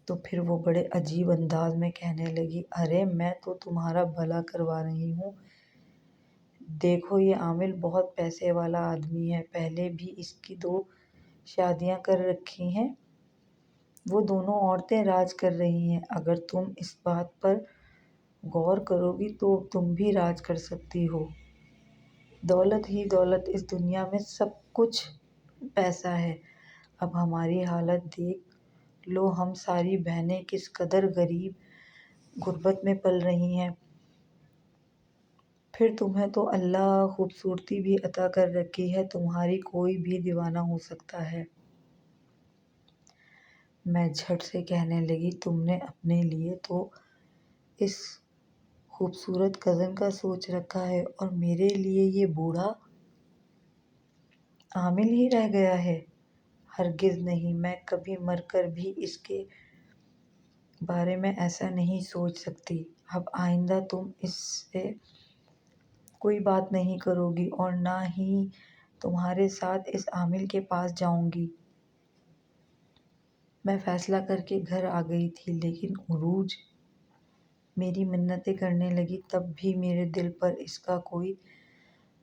تو پھر وہ بڑے عجیب انداز میں کہنے لگی ارے میں تو تمہارا بھلا کروا رہی ہوں۔ دیکھو یہ عامل بہت پیسے والا آدمی ہے، پہلے بھی اس کی 2 شادیاں کر رکھی ہیں۔ وہ دونوں عورتیں راج کر رہی ہیں۔ اگر تم اس بات پر غور کرو گی تو تم بھی راج کر سکتی ہو۔ دولت ہی دولت، اس دنیا میں سب کچھ پیسہ ہے۔ اب ہماری حالت دیکھ لو، ہم ساری بہنیں کس قدر غریب غربت میں پل رہی ہیں۔ پھر تمہیں تو اللہ خوبصورتی بھی عطا کر رکھی ہے، تمہاری کوئی بھی دیوانہ ہو سکتا ہے۔ میں جھٹ سے کہنے لگی تم نے اپنے لیے تو اس خوبصورت کزن کا سوچ رکھا ہے اور میرے لیے یہ بوڑھا عامل ہی رہ گیا ہے۔ ہرگز نہیں، میں کبھی مر کر بھی اس کے بارے میں ایسا نہیں سوچ سکتی۔ اب آئندہ تم اس سے کوئی بات نہیں کرو گی اور نہ ہی تمہارے ساتھ اس عامل کے پاس جاؤں گی۔ میں فیصلہ کر کے گھر آ گئی تھی، لیکن عروج میری منتیں کرنے لگی تب بھی میرے دل پر اس کا کوئی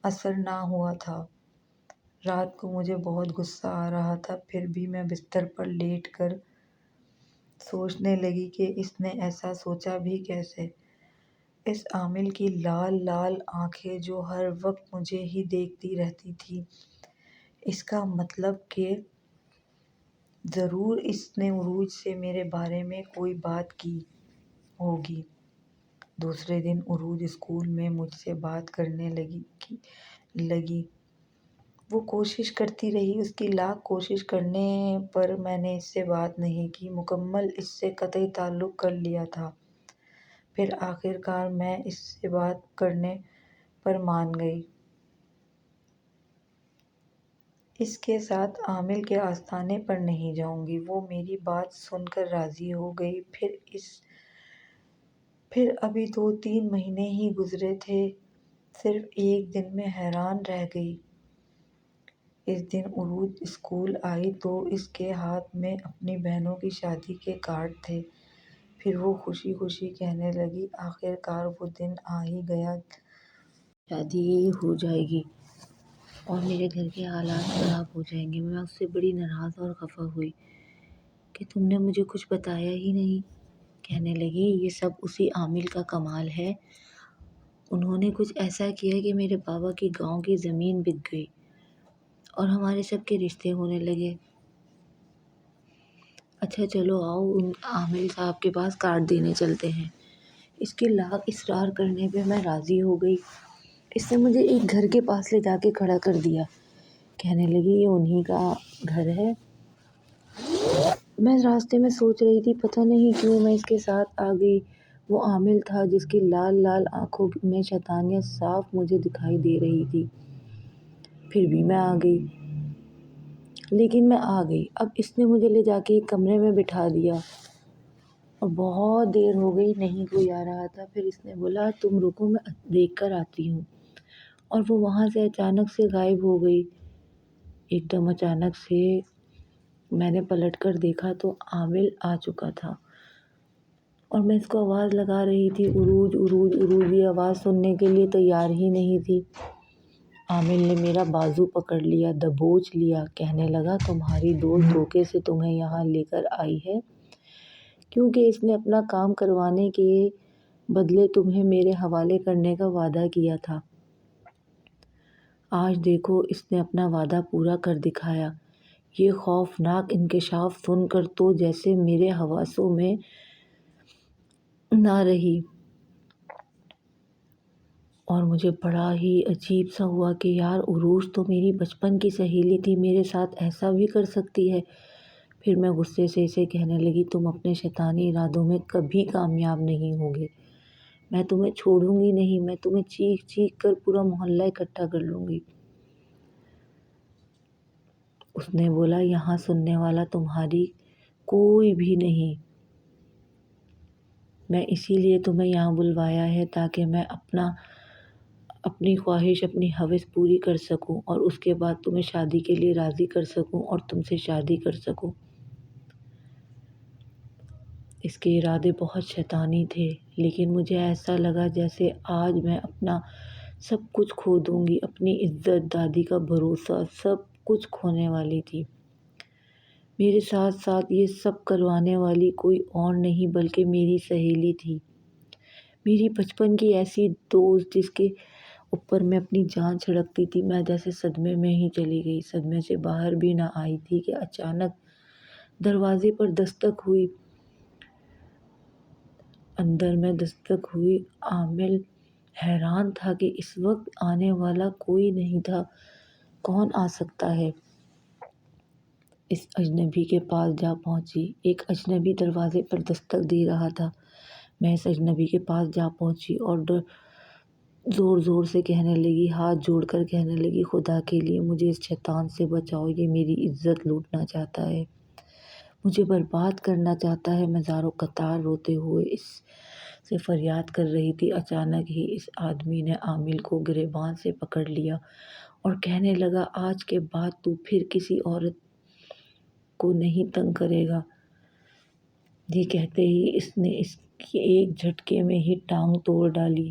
اثر نہ ہوا تھا۔ رات کو مجھے بہت غصہ آ رہا تھا، پھر بھی میں بستر پر لیٹ کر سوچنے لگی کہ اس نے ایسا سوچا بھی کیسے۔ اس عامل کی لال لال آنکھیں جو ہر وقت مجھے ہی دیکھتی رہتی تھیں، اس کا مطلب کہ ضرور اس نے عروج سے میرے بارے میں کوئی بات کی ہوگی۔ دوسرے دن عروج اسکول میں مجھ سے بات کرنے لگی۔ وہ کوشش کرتی رہی، اس کی لاکھ کوشش کرنے پر میں نے اس سے بات نہیں کی، مکمل اس سے قطعی تعلق کر لیا تھا۔ پھر آخر کار میں اس سے بات کرنے پر مان گئی۔ اس کے ساتھ عامل کے آستانے پر نہیں جاؤں گی۔ وہ میری بات سن کر راضی ہو گئی۔ پھر ابھی 2-3 مہینے ہی گزرے تھے، صرف ایک دن میں حیران رہ گئی۔ اس دن عروج اسکول آئی تو اس کے ہاتھ میں اپنی بہنوں کی شادی کے کارڈ تھے۔ پھر وہ خوشی خوشی کہنے لگی آخر کار وہ دن آ ہی گیا، شادی ہو جائے گی اور میرے گھر کے حالات خراب ہو جائیں گے۔ میں اس سے بڑی ناراض اور خفا ہوئی کہ تم نے مجھے کچھ بتایا ہی نہیں۔ کہنے لگی یہ سب اسی عامل کا کمال ہے، انہوں نے کچھ ایسا کیا کہ میرے بابا کی گاؤں کی زمین بک گئی اور ہمارے سب کے رشتے ہونے لگے۔ اچھا چلو آؤ ان عامل صاحب کے پاس کارڈ دینے چلتے ہیں۔ اس کے لاکھ اصرار کرنے پہ میں راضی ہو گئی۔ اس نے مجھے ایک گھر کے پاس لے جا کے کھڑا کر دیا۔ کہنے لگی یہ انہی کا گھر ہے۔ میں راستے میں سوچ رہی تھی پتہ نہیں کیوں میں اس کے ساتھ آ گئی۔ وہ عامل تھا جس کی لال لال آنکھوں میں شیطانیت صاف مجھے دکھائی دے رہی تھی۔ پھر بھی میں آ گئی، لیکن میں آ گئی۔ اب اس نے مجھے لے جا کے ایک کمرے میں بٹھا دیا اور بہت دیر ہو گئی، نہیں کوئی آ رہا تھا۔ پھر اس نے بولا تم رکو میں دیکھ کر آتی ہوں، اور وہ وہاں سے اچانک سے غائب ہو گئی۔ ایک دم اچانک سے میں نے پلٹ کر دیکھا تو عامل آ چکا تھا اور میں اس کو آواز لگا رہی تھی عروج عروج عروج، یہ آواز سننے کے لیے تیار ہی نہیں تھی۔ عامل نے میرا بازو پکڑ لیا، دبوچ لیا، کہنے لگا تمہاری دوست دھوکے سے تمہیں یہاں لے کر آئی ہے کیونکہ اس نے اپنا کام کروانے کے بدلے تمہیں میرے حوالے کرنے کا وعدہ کیا تھا۔ آج دیکھو اس نے اپنا وعدہ پورا کر دکھایا۔ یہ خوفناک انکشاف سن کر تو جیسے میرے حواسوں میں نہ رہی اور مجھے بڑا ہی عجیب سا ہوا کہ یار عروج تو میری بچپن کی سہیلی تھی، میرے ساتھ ایسا بھی کر سکتی ہے۔ پھر میں غصے سے اسے کہنے لگی تم اپنے شیطانی ارادوں میں کبھی کامیاب نہیں ہوگے، میں تمہیں چھوڑوں گی نہیں، میں تمہیں چیخ چیخ کر پورا محلہ اکٹھا کر لوں گی۔ اس نے بولا یہاں سننے والا تمہاری کوئی بھی نہیں، میں اسی لیے تمہیں یہاں بلوایا ہے تاکہ میں اپنی خواہش، اپنی ہوس پوری کر سکوں اور اس کے بعد تمہیں شادی کے لیے راضی کر سکوں اور تم سے شادی کر سکوں۔ اس کے ارادے بہت شیطانی تھے، لیکن مجھے ایسا لگا جیسے آج میں اپنا سب کچھ کھو دوں گی، اپنی عزت، دادی کا بھروسہ، سب کچھ کھونے والی تھی۔ میرے ساتھ ساتھ یہ سب کروانے والی کوئی اور نہیں بلکہ میری سہیلی تھی، میری بچپن کی ایسی دوست جس کے اوپر میں اپنی جان چھڑکتی تھی۔ میں جیسے صدمے میں ہی چلی گئی، صدمے سے باہر بھی نہ آئی تھی کہ اچانک دروازے پر دستک ہوئی۔ اندر میں دستک ہوئی۔ عامل حیران تھا کہ اس وقت آنے والا کوئی نہیں تھا، کون آ سکتا ہے؟ اس اجنبی کے پاس جا پہنچی۔ ایک اجنبی دروازے پر دستک دے رہا تھا۔ میں اس اجنبی کے پاس جا پہنچی اور زور زور سے کہنے لگی، ہاتھ جوڑ کر کہنے لگی، خدا کے لیے مجھے اس شیطان سے بچاؤ، یہ میری عزت لوٹنا چاہتا ہے، مجھے برباد کرنا چاہتا ہے۔ میں زاروں قطار روتے ہوئے اس سے فریاد کر رہی تھی۔ اچانک ہی اس آدمی نے عامل کو گریباں سے پکڑ لیا اور کہنے لگا، آج کے بعد تو پھر کسی عورت کو نہیں تنگ کرے گا۔ یہ کہتے ہی اس نے اس کی ایک جھٹکے میں ہی ٹانگ توڑ ڈالی۔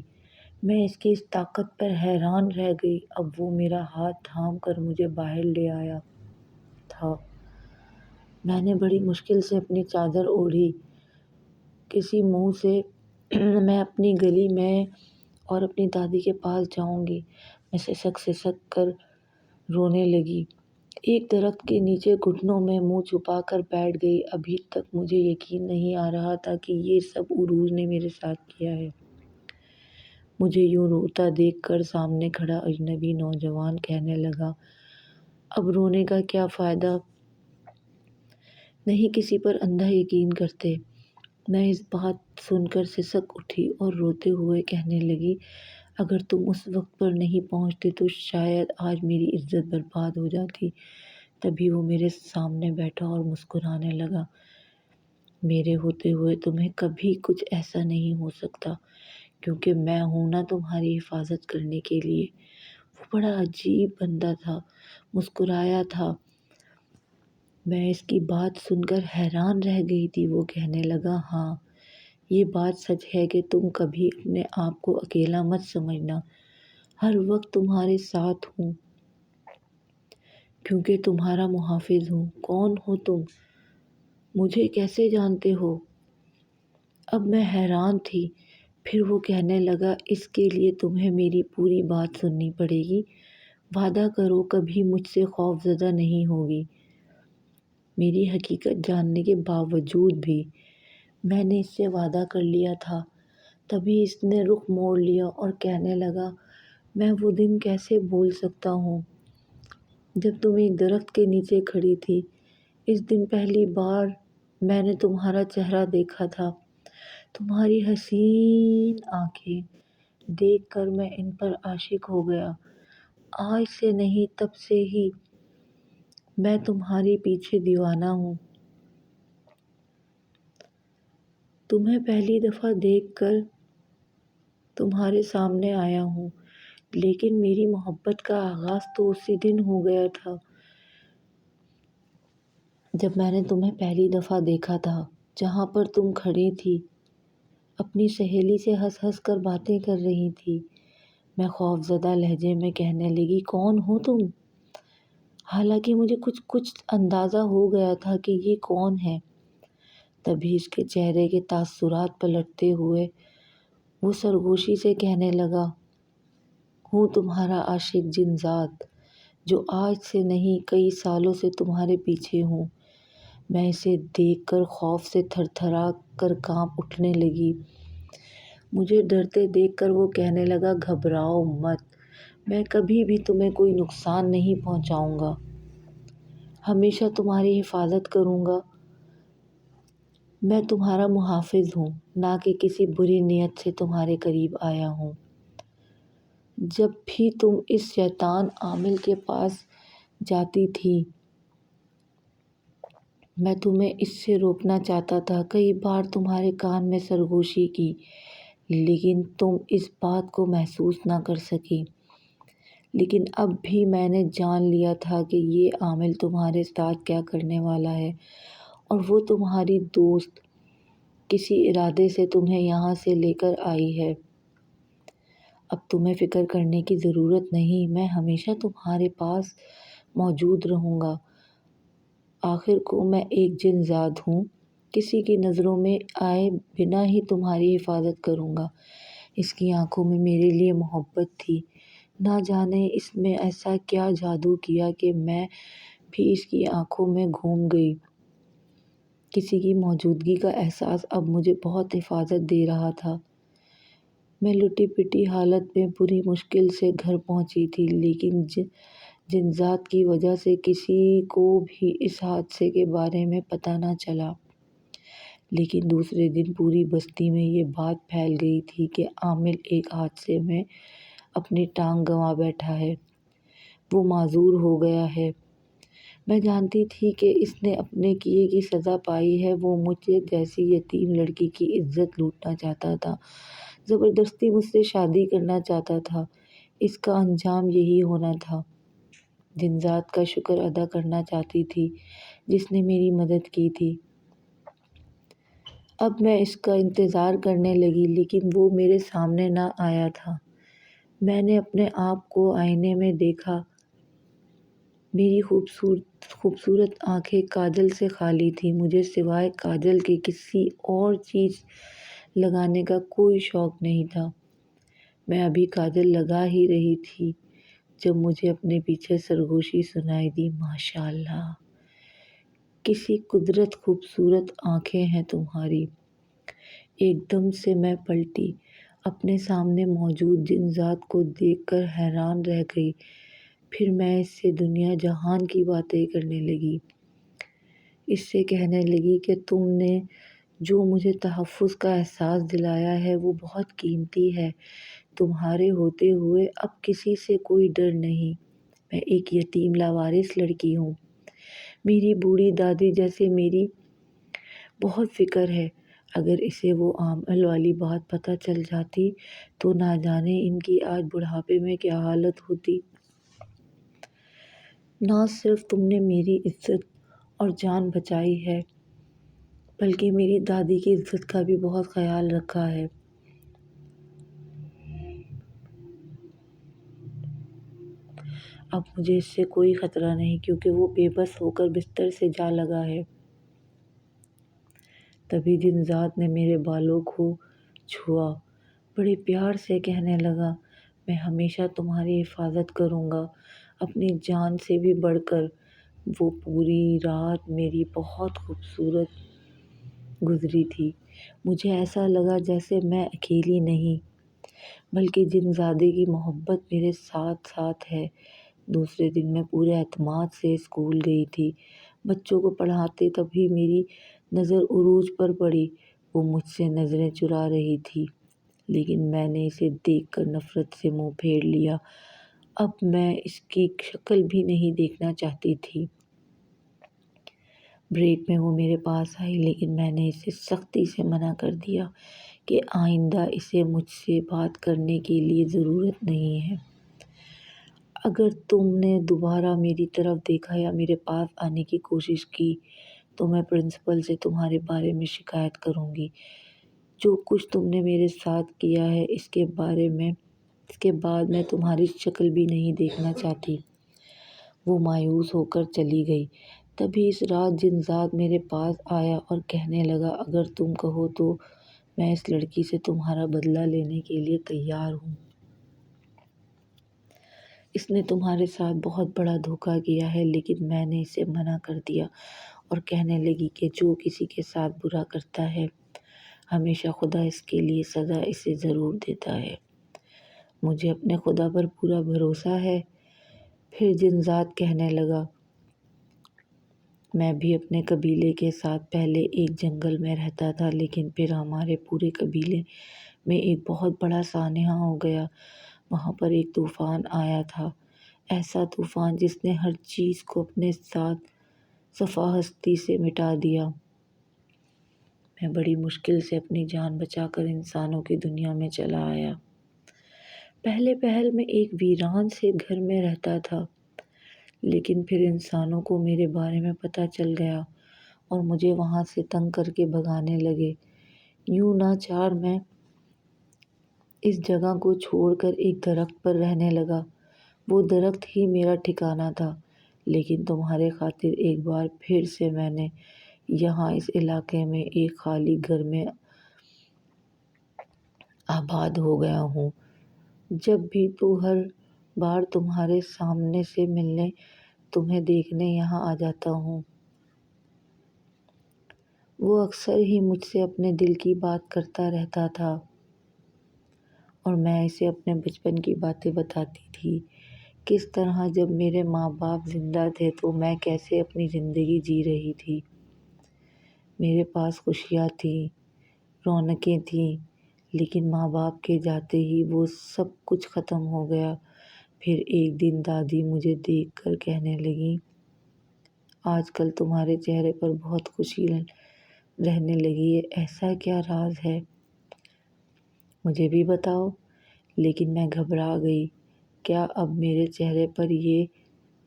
میں اس کی اس طاقت پر حیران رہ گئی۔ اب وہ میرا ہاتھ تھام کر مجھے باہر لے آیا تھا۔ میں نے بڑی مشکل سے اپنی چادر اوڑھی۔ کسی منہ سے میں اپنی گلی میں اور اپنی دادی کے پاس جاؤں گی۔ میں سسک کر رونے لگی۔ ایک درخت کے نیچے گھٹنوں میں منہ چھپا کر بیٹھ گئی۔ ابھی تک مجھے یقین نہیں آ رہا تھا کہ یہ سب عروج نے میرے ساتھ کیا ہے۔ مجھے یوں روتا دیکھ کر سامنے کھڑا اجنبی نوجوان کہنے لگا، اب رونے کا کیا فائدہ؟ نہیں کسی پر اندھا یقین کرتے۔ میں اس بات سن کر سسک اٹھی اور روتے ہوئے کہنے لگی، اگر تم اس وقت پر نہیں پہنچتے تو شاید آج میری عزت برباد ہو جاتی۔ تبھی وہ میرے سامنے بیٹھا اور مسکرانے لگا، میرے ہوتے ہوئے تمہیں کبھی کچھ ایسا نہیں ہو سکتا، کیونکہ میں ہوں نا تمہاری حفاظت کرنے کے لیے۔ وہ بڑا عجیب بندہ تھا، مسکرایا تھا۔ میں اس کی بات سن کر حیران رہ گئی تھی۔ وہ کہنے لگا، ہاں یہ بات سچ ہے کہ تم کبھی اپنے آپ کو اکیلا مت سمجھنا، ہر وقت تمہارے ساتھ ہوں، کیونکہ تمہارا محافظ ہوں۔ کون ہو تم؟ مجھے کیسے جانتے ہو؟ اب میں حیران تھی۔ پھر وہ کہنے لگا، اس کے لیے تمہیں میری پوری بات سننی پڑے گی، وعدہ کرو کبھی مجھ سے خوف زدہ نہیں ہوگی۔ میری حقیقت جاننے کے باوجود بھی میں نے اس سے وعدہ کر لیا تھا۔ تبھی اس نے رخ موڑ لیا اور کہنے لگا، میں وہ دن کیسے بھول سکتا ہوں جب تم ایک درخت کے نیچے کھڑی تھی۔ اس دن پہلی بار میں نے تمہارا چہرہ دیکھا تھا، تمہاری حسین آنکھیں دیکھ کر میں ان پر عاشق ہو گیا۔ آج سے نہیں، تب سے ہی میں تمہارے پیچھے دیوانہ ہوں۔ تمہیں پہلی دفعہ دیکھ کر تمہارے سامنے آیا ہوں، لیکن میری محبت کا آغاز تو اسی دن ہو گیا تھا جب میں نے تمہیں پہلی دفعہ دیکھا تھا، جہاں پر تم کھڑی تھی، اپنی سہیلی سے ہنس ہنس کر باتیں کر رہی تھی۔ میں خوف زدہ لہجے میں کہنے لگی، کون ہو تم؟ حالانکہ مجھے کچھ اندازہ ہو گیا تھا کہ یہ کون ہے۔ تبھی اس کے چہرے کے تاثرات پلٹتے ہوئے وہ سرگوشی سے کہنے لگا، ہوں تمہارا عاشق جن ذات، جو آج سے نہیں کئی سالوں سے تمہارے پیچھے ہوں۔ میں اسے دیکھ کر خوف سے تھر تھرا کر کانپ اٹھنے لگی۔ مجھے ڈرتے دیکھ کر وہ کہنے لگا، گھبراؤ مت، میں کبھی بھی تمہیں کوئی نقصان نہیں پہنچاؤں گا، ہمیشہ تمہاری حفاظت کروں گا۔ میں تمہارا محافظ ہوں، نہ کہ کسی بری نیت سے تمہارے قریب آیا ہوں۔ جب بھی تم اس شیطان عامل کے پاس جاتی تھی، میں تمہیں اس سے روکنا چاہتا تھا، کئی بار تمہارے کان میں سرگوشی کی، لیکن تم اس بات کو محسوس نہ کر سکی۔ لیکن اب بھی میں نے جان لیا تھا کہ یہ عامل تمہارے ساتھ کیا کرنے والا ہے، اور وہ تمہاری دوست کسی ارادے سے تمہیں یہاں سے لے کر آئی ہے۔ اب تمہیں فکر کرنے کی ضرورت نہیں، میں ہمیشہ تمہارے پاس موجود رہوں گا۔ آخر کو میں ایک جن ذات ہوں، کسی کی نظروں میں آئے بنا ہی تمہاری حفاظت کروں گا۔ اس کی آنکھوں میں میرے لیے محبت تھی، نہ جانے اس میں ایسا کیا جادو کیا کہ میں بھی اس کی آنکھوں میں گھوم گئی۔ کسی کی موجودگی کا احساس اب مجھے بہت حفاظت دے رہا تھا۔ میں لٹی پٹی حالت میں بڑی مشکل سے گھر پہنچی تھی، لیکن جن ذات کی وجہ سے کسی کو بھی اس حادثے کے بارے میں پتہ نہ چلا۔ لیکن دوسرے دن پوری بستی میں یہ بات پھیل گئی تھی کہ عامل ایک حادثے میں اپنی ٹانگ گنوا بیٹھا ہے، وہ معذور ہو گیا ہے۔ میں جانتی تھی کہ اس نے اپنے کیے کی سزا پائی ہے۔ وہ مجھے جیسی یتیم لڑکی کی عزت لوٹنا چاہتا تھا، زبردستی مجھ سے شادی کرنا چاہتا تھا۔ اس کا انجام یہی ہونا تھا۔ جن ذات کا شکر ادا کرنا چاہتی تھی جس نے میری مدد کی تھی۔ اب میں اس کا انتظار کرنے لگی، لیکن وہ میرے سامنے نہ آیا تھا۔ میں نے اپنے آپ کو آئینے میں دیکھا۔ میری خوبصورت آنکھیں کاجل سے خالی تھیں۔ مجھے سوائے کاجل کے کسی اور چیز لگانے کا کوئی شوق نہیں تھا۔ میں ابھی کاجل لگا ہی رہی تھی جب مجھے اپنے پیچھے سرگوشی سنائی دی۔ ماشاءاللہ، کسی قدرت خوبصورت آنکھیں ہیں تمہاری۔ ایک دم سے میں پلٹی، اپنے سامنے موجود جن ذات کو دیکھ کر حیران رہ گئی۔ پھر میں اس سے دنیا جہان کی باتیں کرنے لگی۔ اس سے کہنے لگی کہ تم نے جو مجھے تحفظ کا احساس دلایا ہے وہ بہت قیمتی ہے۔ تمہارے ہوتے ہوئے اب کسی سے کوئی ڈر نہیں۔ میں ایک یتیم لاوارث لڑکی ہوں۔ میری بوڑھی دادی جیسے میری بہت فکر ہے۔ اگر اسے وہ عامل والی بات پتہ چل جاتی تو نہ جانے ان کی آج بڑھاپے میں کیا حالت ہوتی۔ نہ صرف تم نے میری عزت اور جان بچائی ہے، بلکہ میری دادی کی عزت کا بھی بہت خیال رکھا ہے۔ اب مجھے اس سے کوئی خطرہ نہیں، کیونکہ وہ بے بس ہو کر بستر سے جا لگا ہے۔ تبھی جن ذات نے میرے بالوں کو چھوا، بڑے پیار سے کہنے لگا، میں ہمیشہ تمہاری حفاظت کروں گا، اپنی جان سے بھی بڑھ کر۔ وہ پوری رات میری بہت خوبصورت گزری تھی۔ مجھے ایسا لگا جیسے میں اکیلی نہیں، بلکہ جن زادے کی محبت میرے ساتھ ساتھ ہے۔ دوسرے دن میں پورے اعتماد سے اسکول گئی تھی۔ بچوں کو پڑھاتے تبھی میری نظر عروج پر پڑی۔ وہ مجھ سے نظریں چرا رہی تھی، لیکن میں نے اسے دیکھ کر نفرت سے منہ پھیر لیا۔ اب میں اس کی شکل بھی نہیں دیکھنا چاہتی تھی۔ بریک میں وہ میرے پاس آئی، لیکن میں نے اسے سختی سے منع کر دیا کہ آئندہ اسے مجھ سے بات کرنے کے لیے ضرورت نہیں ہے۔ اگر تم نے دوبارہ میری طرف دیکھا یا میرے پاس آنے کی کوشش کی تو میں پرنسپل سے تمہارے بارے میں شکایت کروں گی۔ جو کچھ تم نے میرے ساتھ کیا ہے اس کے بعد میں تمہاری شکل بھی نہیں دیکھنا چاہتی۔ وہ مایوس ہو کر چلی گئی۔ تبھی اس رات جن ذات میرے پاس آیا اور کہنے لگا، اگر تم کہو تو میں اس لڑکی سے تمہارا بدلہ لینے کے لیے تیار ہوں۔ اس نے تمہارے ساتھ بہت بڑا دھوکہ کیا ہے، لیکن میں نے اسے منع کر دیا اور کہنے لگی کہ جو کسی کے ساتھ برا کرتا ہے ہمیشہ خدا اس کے لیے سزا اسے ضرور دیتا ہے۔ مجھے اپنے خدا پر پورا بھروسہ ہے۔ پھر جن ذات کہنے لگا، میں بھی اپنے قبیلے کے ساتھ پہلے ایک جنگل میں رہتا تھا، لیکن پھر ہمارے پورے قبیلے میں ایک بہت بڑا سانحہ ہو گیا۔ وہاں پر ایک طوفان آیا تھا، ایسا طوفان جس نے ہر چیز کو اپنے ساتھ صفا ہستی سے مٹا دیا۔ میں بڑی مشکل سے اپنی جان بچا کر انسانوں کی دنیا میں چلا آیا۔ پہلے میں ایک ویران سے گھر میں رہتا تھا، لیکن پھر انسانوں کو میرے بارے میں پتہ چل گیا اور مجھے وہاں سے تنگ کر کے بھگانے لگے۔ یوں ناچار میں اس جگہ کو چھوڑ کر ایک درخت پر رہنے لگا۔ وہ درخت ہی میرا ٹھکانہ تھا، لیکن تمہارے خاطر ایک بار پھر سے میں نے یہاں اس علاقے میں ایک خالی گھر میں آباد ہو گیا ہوں۔ جب بھی ہر بار تمہارے سامنے سے ملنے، تمہیں دیکھنے یہاں آ جاتا ہوں۔ وہ اکثر ہی مجھ سے اپنے دل کی بات کرتا رہتا تھا اور میں اسے اپنے بچپن کی باتیں بتاتی تھی۔ کس طرح جب میرے ماں باپ زندہ تھے تو میں کیسے اپنی زندگی جی رہی تھی۔ میرے پاس خوشیاں تھیں، رونقیں تھیں، لیکن ماں باپ کے جاتے ہی وہ سب کچھ ختم ہو گیا۔ پھر ایک دن دادی مجھے دیکھ کر کہنے لگیں، آج کل تمہارے چہرے پر بہت خوشی رہنے لگی ہے، ایسا کیا راز ہے؟ مجھے بھی بتاؤ۔ لیکن میں گھبرا گئی۔ کیا اب میرے چہرے پر یہ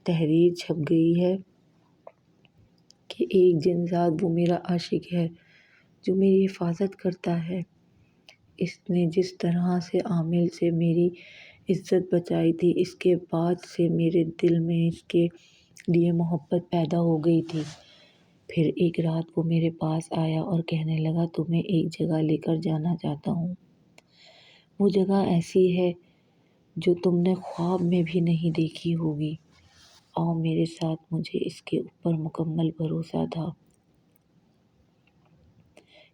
تحریر چھپ گئی ہے کہ ایک جن ذات وہ میرا عاشق ہے جو میری حفاظت کرتا ہے؟ اس نے جس طرح سے عامل سے میری عزت بچائی تھی، اس کے بعد سے میرے دل میں اس کے لیے محبت پیدا ہو گئی تھی۔ پھر ایک رات وہ میرے پاس آیا اور کہنے لگا، تمہیں ایک جگہ لے کر جانا چاہتا ہوں۔ وہ جگہ ایسی ہے جو تم نے خواب میں بھی نہیں دیکھی ہوگی۔ آؤ میرے ساتھ۔ مجھے اس کے اوپر مکمل بھروسہ تھا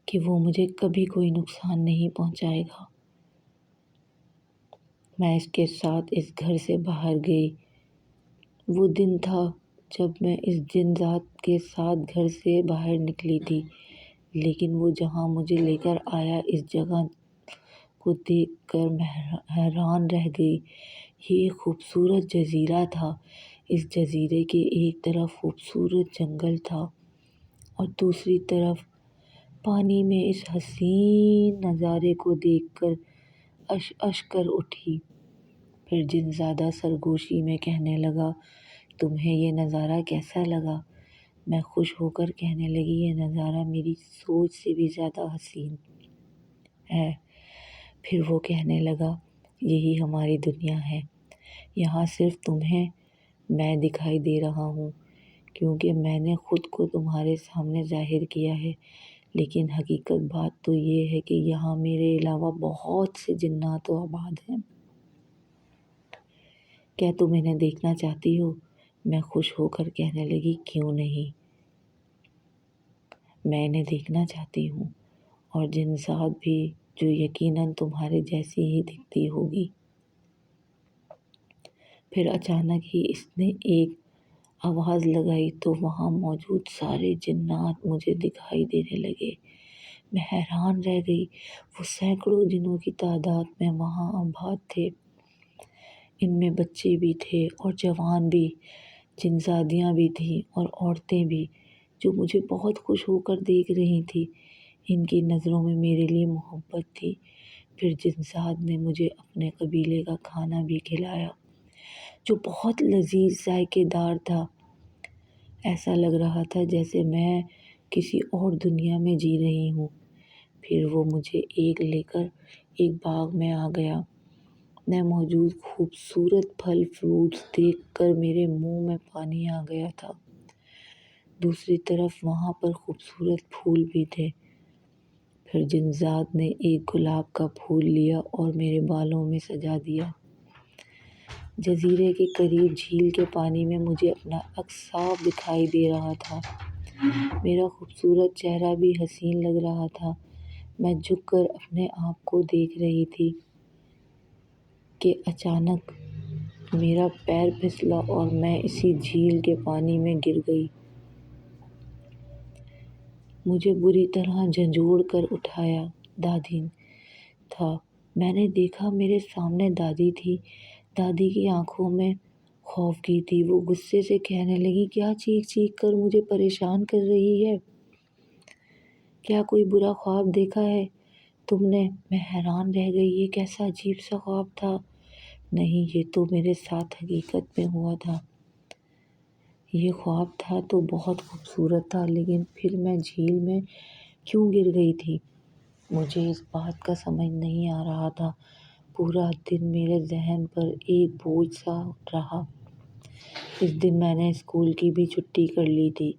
کہ وہ مجھے کبھی کوئی نقصان نہیں پہنچائے گا۔ میں اس کے ساتھ اس گھر سے باہر گئی۔ وہ دن تھا جب میں اس جن ذات کے ساتھ گھر سے باہر نکلی تھی، لیکن وہ جہاں مجھے لے کر آیا، اس جگہ کو دیکھ کر میں حیران رہ گئی۔ یہ ایک خوبصورت جزیرہ تھا۔ اس جزیرے کے ایک طرف خوبصورت جنگل تھا اور دوسری طرف پانی میں اس حسین نظارے کو دیکھ کر اشک کر اٹھی۔ پھر جن زادہ سرگوشی میں کہنے لگا، تمہیں یہ نظارہ کیسا لگا؟ میں خوش ہو کر کہنے لگی، یہ نظارہ میری سوچ سے بھی زیادہ حسین ہے۔ پھر وہ کہنے لگا، یہی ہماری دنیا ہے۔ یہاں صرف تمہیں میں دکھائی دے رہا ہوں، کیونکہ میں نے خود کو تمہارے سامنے ظاہر کیا ہے، لیکن حقیقت بات تو یہ ہے کہ یہاں میرے علاوہ بہت سے جنات و آباد ہیں۔ کیا تم انہیں دیکھنا چاہتی ہو؟ میں خوش ہو کر کہنے لگی، کیوں نہیں، میں انہیں دیکھنا چاہتی ہوں، اور جن ذات بھی جو یقیناً تمہارے جیسی ہی دکھتی ہوگی۔ پھر اچانک ہی اس نے ایک آواز لگائی تو وہاں موجود سارے جنات مجھے دکھائی دینے لگے۔ میں حیران رہ گئی۔ وہ سینکڑوں جنوں کی تعداد میں وہاں آباد تھے۔ ان میں بچے بھی تھے اور جوان بھی، جنزادیاں بھی تھیں اور عورتیں بھی، جو مجھے بہت خوش ہو کر دیکھ رہی تھیں۔ ان کی نظروں میں میرے لیے محبت تھی۔ پھر جنزاد نے مجھے اپنے قبیلے کا کھانا بھی کھلایا، جو بہت لذیذ ذائقے دار تھا۔ ایسا لگ رہا تھا جیسے میں کسی اور دنیا میں جی رہی ہوں۔ پھر وہ مجھے لے کر ایک باغ میں آ گیا۔ میں موجود خوبصورت پھل فروٹس دیکھ کر میرے منہ میں پانی آ گیا تھا۔ دوسری طرف وہاں پر خوبصورت پھول بھی تھے۔ پھر جنزاد نے ایک گلاب کا پھول لیا اور میرے بالوں میں سجا دیا۔ جزیرے کے قریب جھیل کے پانی میں مجھے اپنا عکس صاف دکھائی دے رہا تھا۔ میرا خوبصورت چہرہ بھی حسین لگ رہا تھا۔ میں جھک کر اپنے آپ کو دیکھ رہی تھی کہ اچانک میرا پیر پھسلا اور میں اسی جھیل کے پانی میں گر گئی۔ مجھے بری طرح جھنجھوڑ کر اٹھایا دادی تھا۔ میں نے دیکھا میرے سامنے دادی تھی۔ دادی کی آنکھوں میں خوف کی تھی۔ وہ غصے سے کہنے لگی، کیا چیخ چیخ کر مجھے پریشان کر رہی ہے؟ کیا کوئی برا خواب دیکھا ہے تم نے؟ میں حیران رہ گئی، یہ کیسا عجیب سا خواب تھا؟ نہیں، یہ تو میرے ساتھ حقیقت میں ہوا تھا۔ یہ خواب تھا تو بہت خوبصورت تھا، لیکن پھر میں جھیل میں کیوں گر گئی تھی؟ مجھے اس بات کا سمجھ نہیں آ رہا تھا۔ پورا دن میرے ذہن پر ایک بوجھ سا رہا۔ اس دن میں نے اسکول کی بھی چھٹی کر لی تھی۔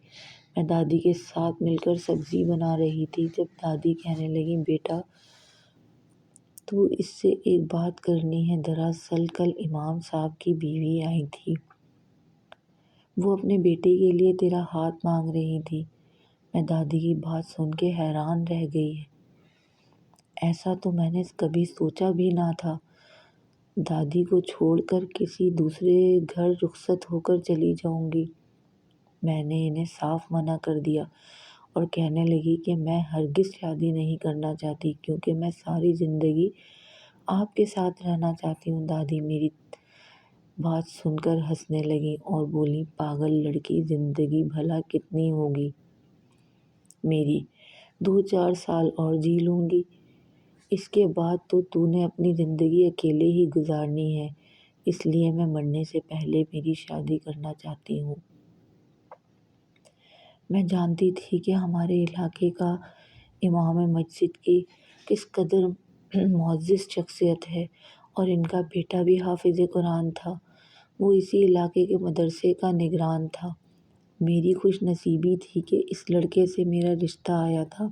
میں دادی کے ساتھ مل کر سبزی بنا رہی تھی جب دادی کہنے لگی، بیٹا تو اس سے ایک بات کرنی ہے۔ دراصل کل امام صاحب کی بیوی آئی تھی۔ وہ اپنے بیٹے کے لیے تیرا ہاتھ مانگ رہی تھی۔ میں دادی کی بات سن کے حیران رہ گئی۔ ایسا تو میں نے کبھی سوچا بھی نہ تھا۔ دادی کو چھوڑ کر کسی دوسرے گھر رخصت ہو کر چلی جاؤں گی؟ میں نے انہیں صاف منع کر دیا اور کہنے لگی کہ میں ہرگز شادی نہیں کرنا چاہتی، کیونکہ میں ساری زندگی آپ کے ساتھ رہنا چاہتی ہوں۔ دادی میری بات سن کر ہنسنے لگی اور بولی، پاگل لڑکی، زندگی بھلا کتنی ہوگی میری؟ 2-4 سال اور جی لوں گی۔ اس کے بعد تو نے اپنی زندگی اکیلے ہی گزارنی ہے، اس لیے میں مرنے سے پہلے میری شادی کرنا چاہتی ہوں۔ میں جانتی تھی کہ ہمارے علاقے کا امام مسجد کی کس قدر معزز شخصیت ہے، اور ان کا بیٹا بھی حافظ قرآن تھا۔ وہ اسی علاقے کے مدرسے کا نگران تھا۔ میری خوش نصیبی تھی کہ اس لڑکے سے میرا رشتہ آیا تھا۔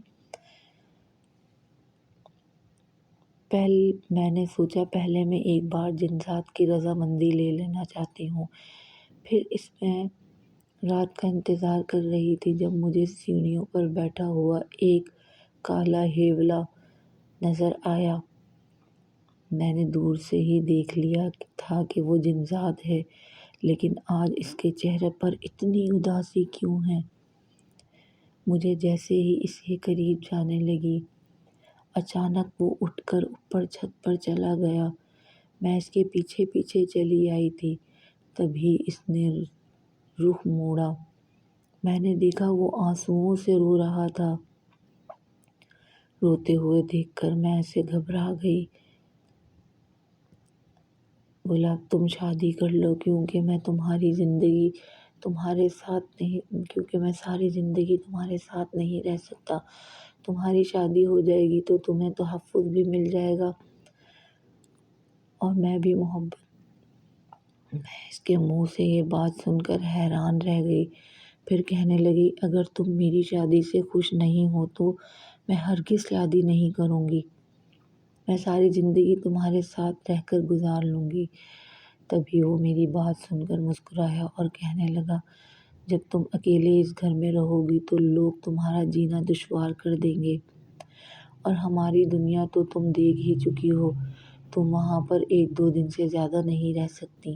میں نے سوچا، پہلے میں ایک بار جنات کی رضامندی لے لینا چاہتی ہوں۔ پھر اس میں رات کا انتظار کر رہی تھی جب مجھے سیڑھیوں پر بیٹھا ہوا ایک کالا ہیولا نظر آیا۔ میں نے دور سے ہی دیکھ لیا تھا کہ وہ جنات ہے، لیکن آج اس کے چہرے پر اتنی اداسی کیوں ہے؟ مجھے جیسے ہی اس کے قریب جانے لگی، اچانک وہ اٹھ کر اوپر چھت پر چلا گیا۔ میں اس کے پیچھے پیچھے چلی آئی تھی، تبھی اس نے رخ موڑا۔ میں نے دیکھا وہ آنسوؤں سے رو رہا تھا۔ روتے ہوئے دیکھ کر میں ایسے گھبرا گئی۔ بولا، تم شادی کر لو، کیونکہ میں ساری زندگی تمہارے ساتھ نہیں رہ سکتا۔ تمہاری شادی ہو جائے گی تو تمہیں تحفظ بھی مل جائے گا اور میں بھی محبت۔ میں اس کے منہ سے یہ بات سن کر حیران رہ گئی۔ پھر کہنے لگی، اگر تم میری شادی سے خوش نہیں ہو تو میں ہرگز شادی نہیں کروں گی۔ میں ساری زندگی تمہارے ساتھ رہ کر گزار لوں گی۔ تبھی وہ میری بات سن کر مسکرایا اور کہنے لگا، جب تم اکیلے اس گھر میں رہو گی تو لوگ تمہارا جینا دشوار کر دیں گے، اور ہماری دنیا تو تم دیکھ ہی چکی ہو۔ تم وہاں پر 1-2 دن سے زیادہ نہیں رہ سکتی۔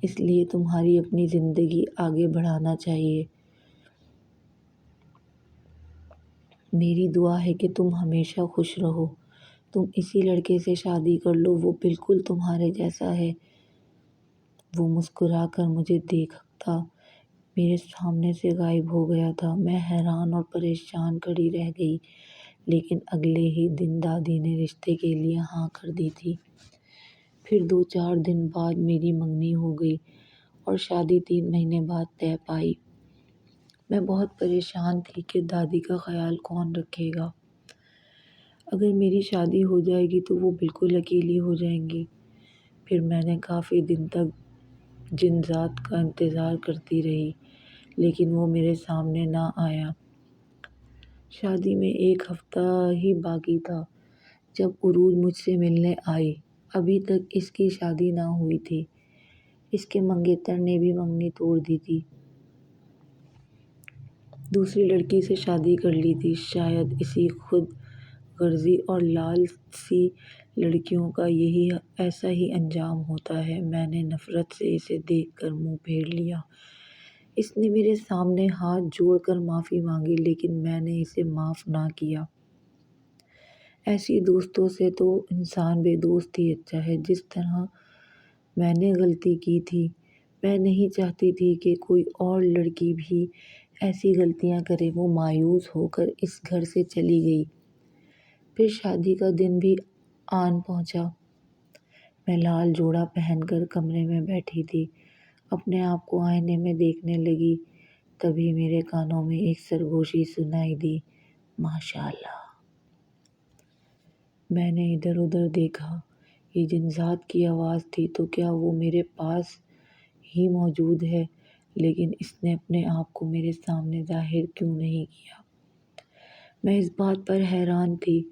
اس لیے تمہاری اپنی زندگی آگے بڑھانا چاہیے۔ میری دعا ہے کہ تم ہمیشہ خوش رہو۔ تم اسی لڑکے سے شادی کر لو، وہ بالکل تمہارے جیسا ہے۔ وہ مسکرا کر مجھے دیکھتا میرے سامنے سے غائب ہو گیا تھا۔ میں حیران اور پریشان کھڑی رہ گئی، لیکن اگلے ہی دن دادی نے رشتے کے لیے ہاں کر دی تھی۔ پھر 2-4 دن بعد میری منگنی ہو گئی اور شادی 3 مہینے بعد طے پائی۔ میں بہت پریشان تھی کہ دادی کا خیال کون رکھے گا؟ اگر میری شادی ہو جائے گی تو وہ بالکل اکیلی ہو جائیں گی۔ پھر میں نے کافی دن تک جنات کا انتظار کرتی رہی، لیکن وہ میرے سامنے نہ آیا۔ شادی میں 1 ہفتہ ہی باقی تھا جب عروج مجھ سے ملنے آئی۔ ابھی تک اس کی شادی نہ ہوئی تھی۔ اس کے منگیتر نے بھی منگنی توڑ دی تھی، دوسری لڑکی سے شادی کر لی تھی۔ شاید اسی خود غرضی اور لالچی لڑکیوں کا ایسا ہی انجام ہوتا ہے۔ میں نے نفرت سے اسے دیکھ کر منہ پھیر لیا۔ اس نے میرے سامنے ہاتھ جوڑ کر معافی مانگی، لیکن میں نے اسے معاف نہ کیا۔ ایسی دوستوں سے تو انسان بے دوست ہی اچھا ہے۔ جس طرح میں نے غلطی کی تھی۔ میں نہیں چاہتی تھی کہ کوئی اور لڑکی بھی ایسی غلطیاں کرے۔ وہ مایوس ہو کر اس گھر سے چلی گئی۔ پھر شادی کا دن بھی آن پہنچا۔ میں لال جوڑا پہن کر کمرے میں بیٹھی تھی، اپنے آپ کو آئینے میں دیکھنے لگی۔ تبھی میرے کانوں میں ایک سرگوشی سنائی دی، ماشاءاللہ۔ میں نے ادھر ادھر دیکھا، یہ جن ذات کی آواز تھی تو کیا وہ میرے پاس ہی موجود ہے؟ لیکن اس نے اپنے آپ کو میرے سامنے ظاہر کیوں نہیں کیا؟ میں اس بات پر حیران تھی۔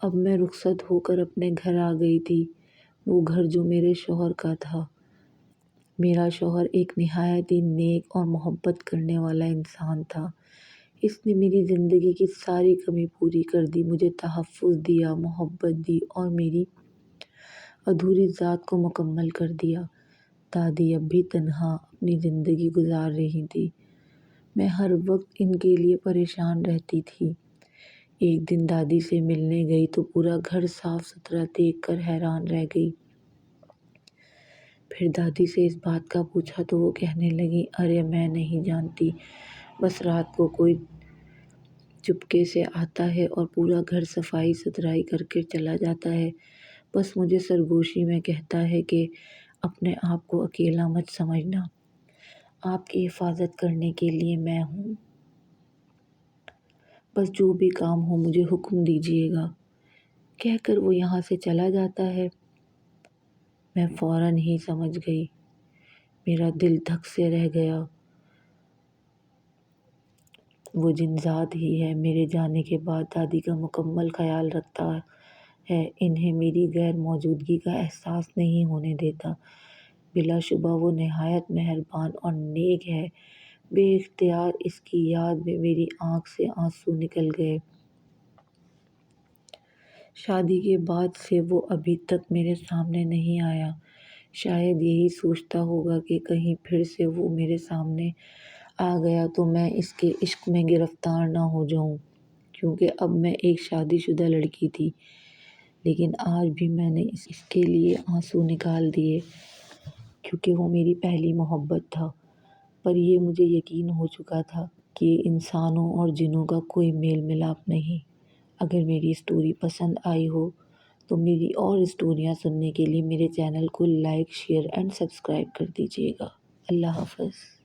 اب میں رخصت ہو کر اپنے گھر آ گئی تھی، وہ گھر جو میرے شوہر کا تھا۔ میرا شوہر ایک نہایت ہی نیک اور محبت کرنے والا انسان تھا۔ اس نے میری زندگی کی ساری کمی پوری کر دی، مجھے تحفظ دیا، محبت دی اور میری ادھوری ذات کو مکمل کر دیا۔ دادی اب بھی تنہا اپنی زندگی گزار رہی تھی۔ میں ہر وقت ان کے لیے پریشان رہتی تھی۔ ایک دن دادی سے ملنے گئی تو پورا گھر صاف ستھرا دیکھ کر حیران رہ گئی۔ پھر دادی سے اس بات کا پوچھا تو وہ کہنے لگی، ارے میں نہیں جانتی، بس رات کو کوئی چپکے سے آتا ہے اور پورا گھر صفائی ستھرائی کر کے چلا جاتا ہے۔ بس مجھے سرگوشی میں کہتا ہے کہ اپنے آپ کو اکیلا مت سمجھنا، آپ کی حفاظت کرنے کے لیے میں ہوں، بس جو بھی کام ہو مجھے حکم دیجیے گا، کہہ کر وہ یہاں سے چلا جاتا ہے۔ میں فوراً ہی سمجھ گئی، میرا دل دھک سے رہ گیا۔ وہ جن ذات ہی ہے، میرے جانے کے بعد دادی کا مکمل خیال رکھتا ہے، انہیں میری غیر موجودگی کا احساس نہیں ہونے دیتا۔ بلا شبہ وہ نہایت مہربان اور نیک ہے۔ بے اختیار اس کی یاد میں میری آنکھ سے آنسو نکل گئے۔ شادی کے بعد سے وہ ابھی تک میرے سامنے نہیں آیا۔ شاید یہی سوچتا ہوگا کہ کہیں پھر سے وہ میرے سامنے آ گیا تو میں اس کے عشق میں گرفتار نہ ہو جاؤں، کیونکہ اب میں ایک شادی شدہ لڑکی تھی۔ لیکن آج بھی میں نے اس کے لیے آنسو نکال دیے، کیونکہ وہ میری پہلی محبت تھا۔ پر یہ مجھے یقین ہو چکا تھا کہ انسانوں اور جنوں کا کوئی میل ملاپ نہیں۔ اگر میری اسٹوری پسند آئی ہو تو میری اور اسٹوریاں سننے کے لیے میرے چینل کو لائک، شیئر اینڈ سبسکرائب کر دیجیے گا۔ اللہ حافظ۔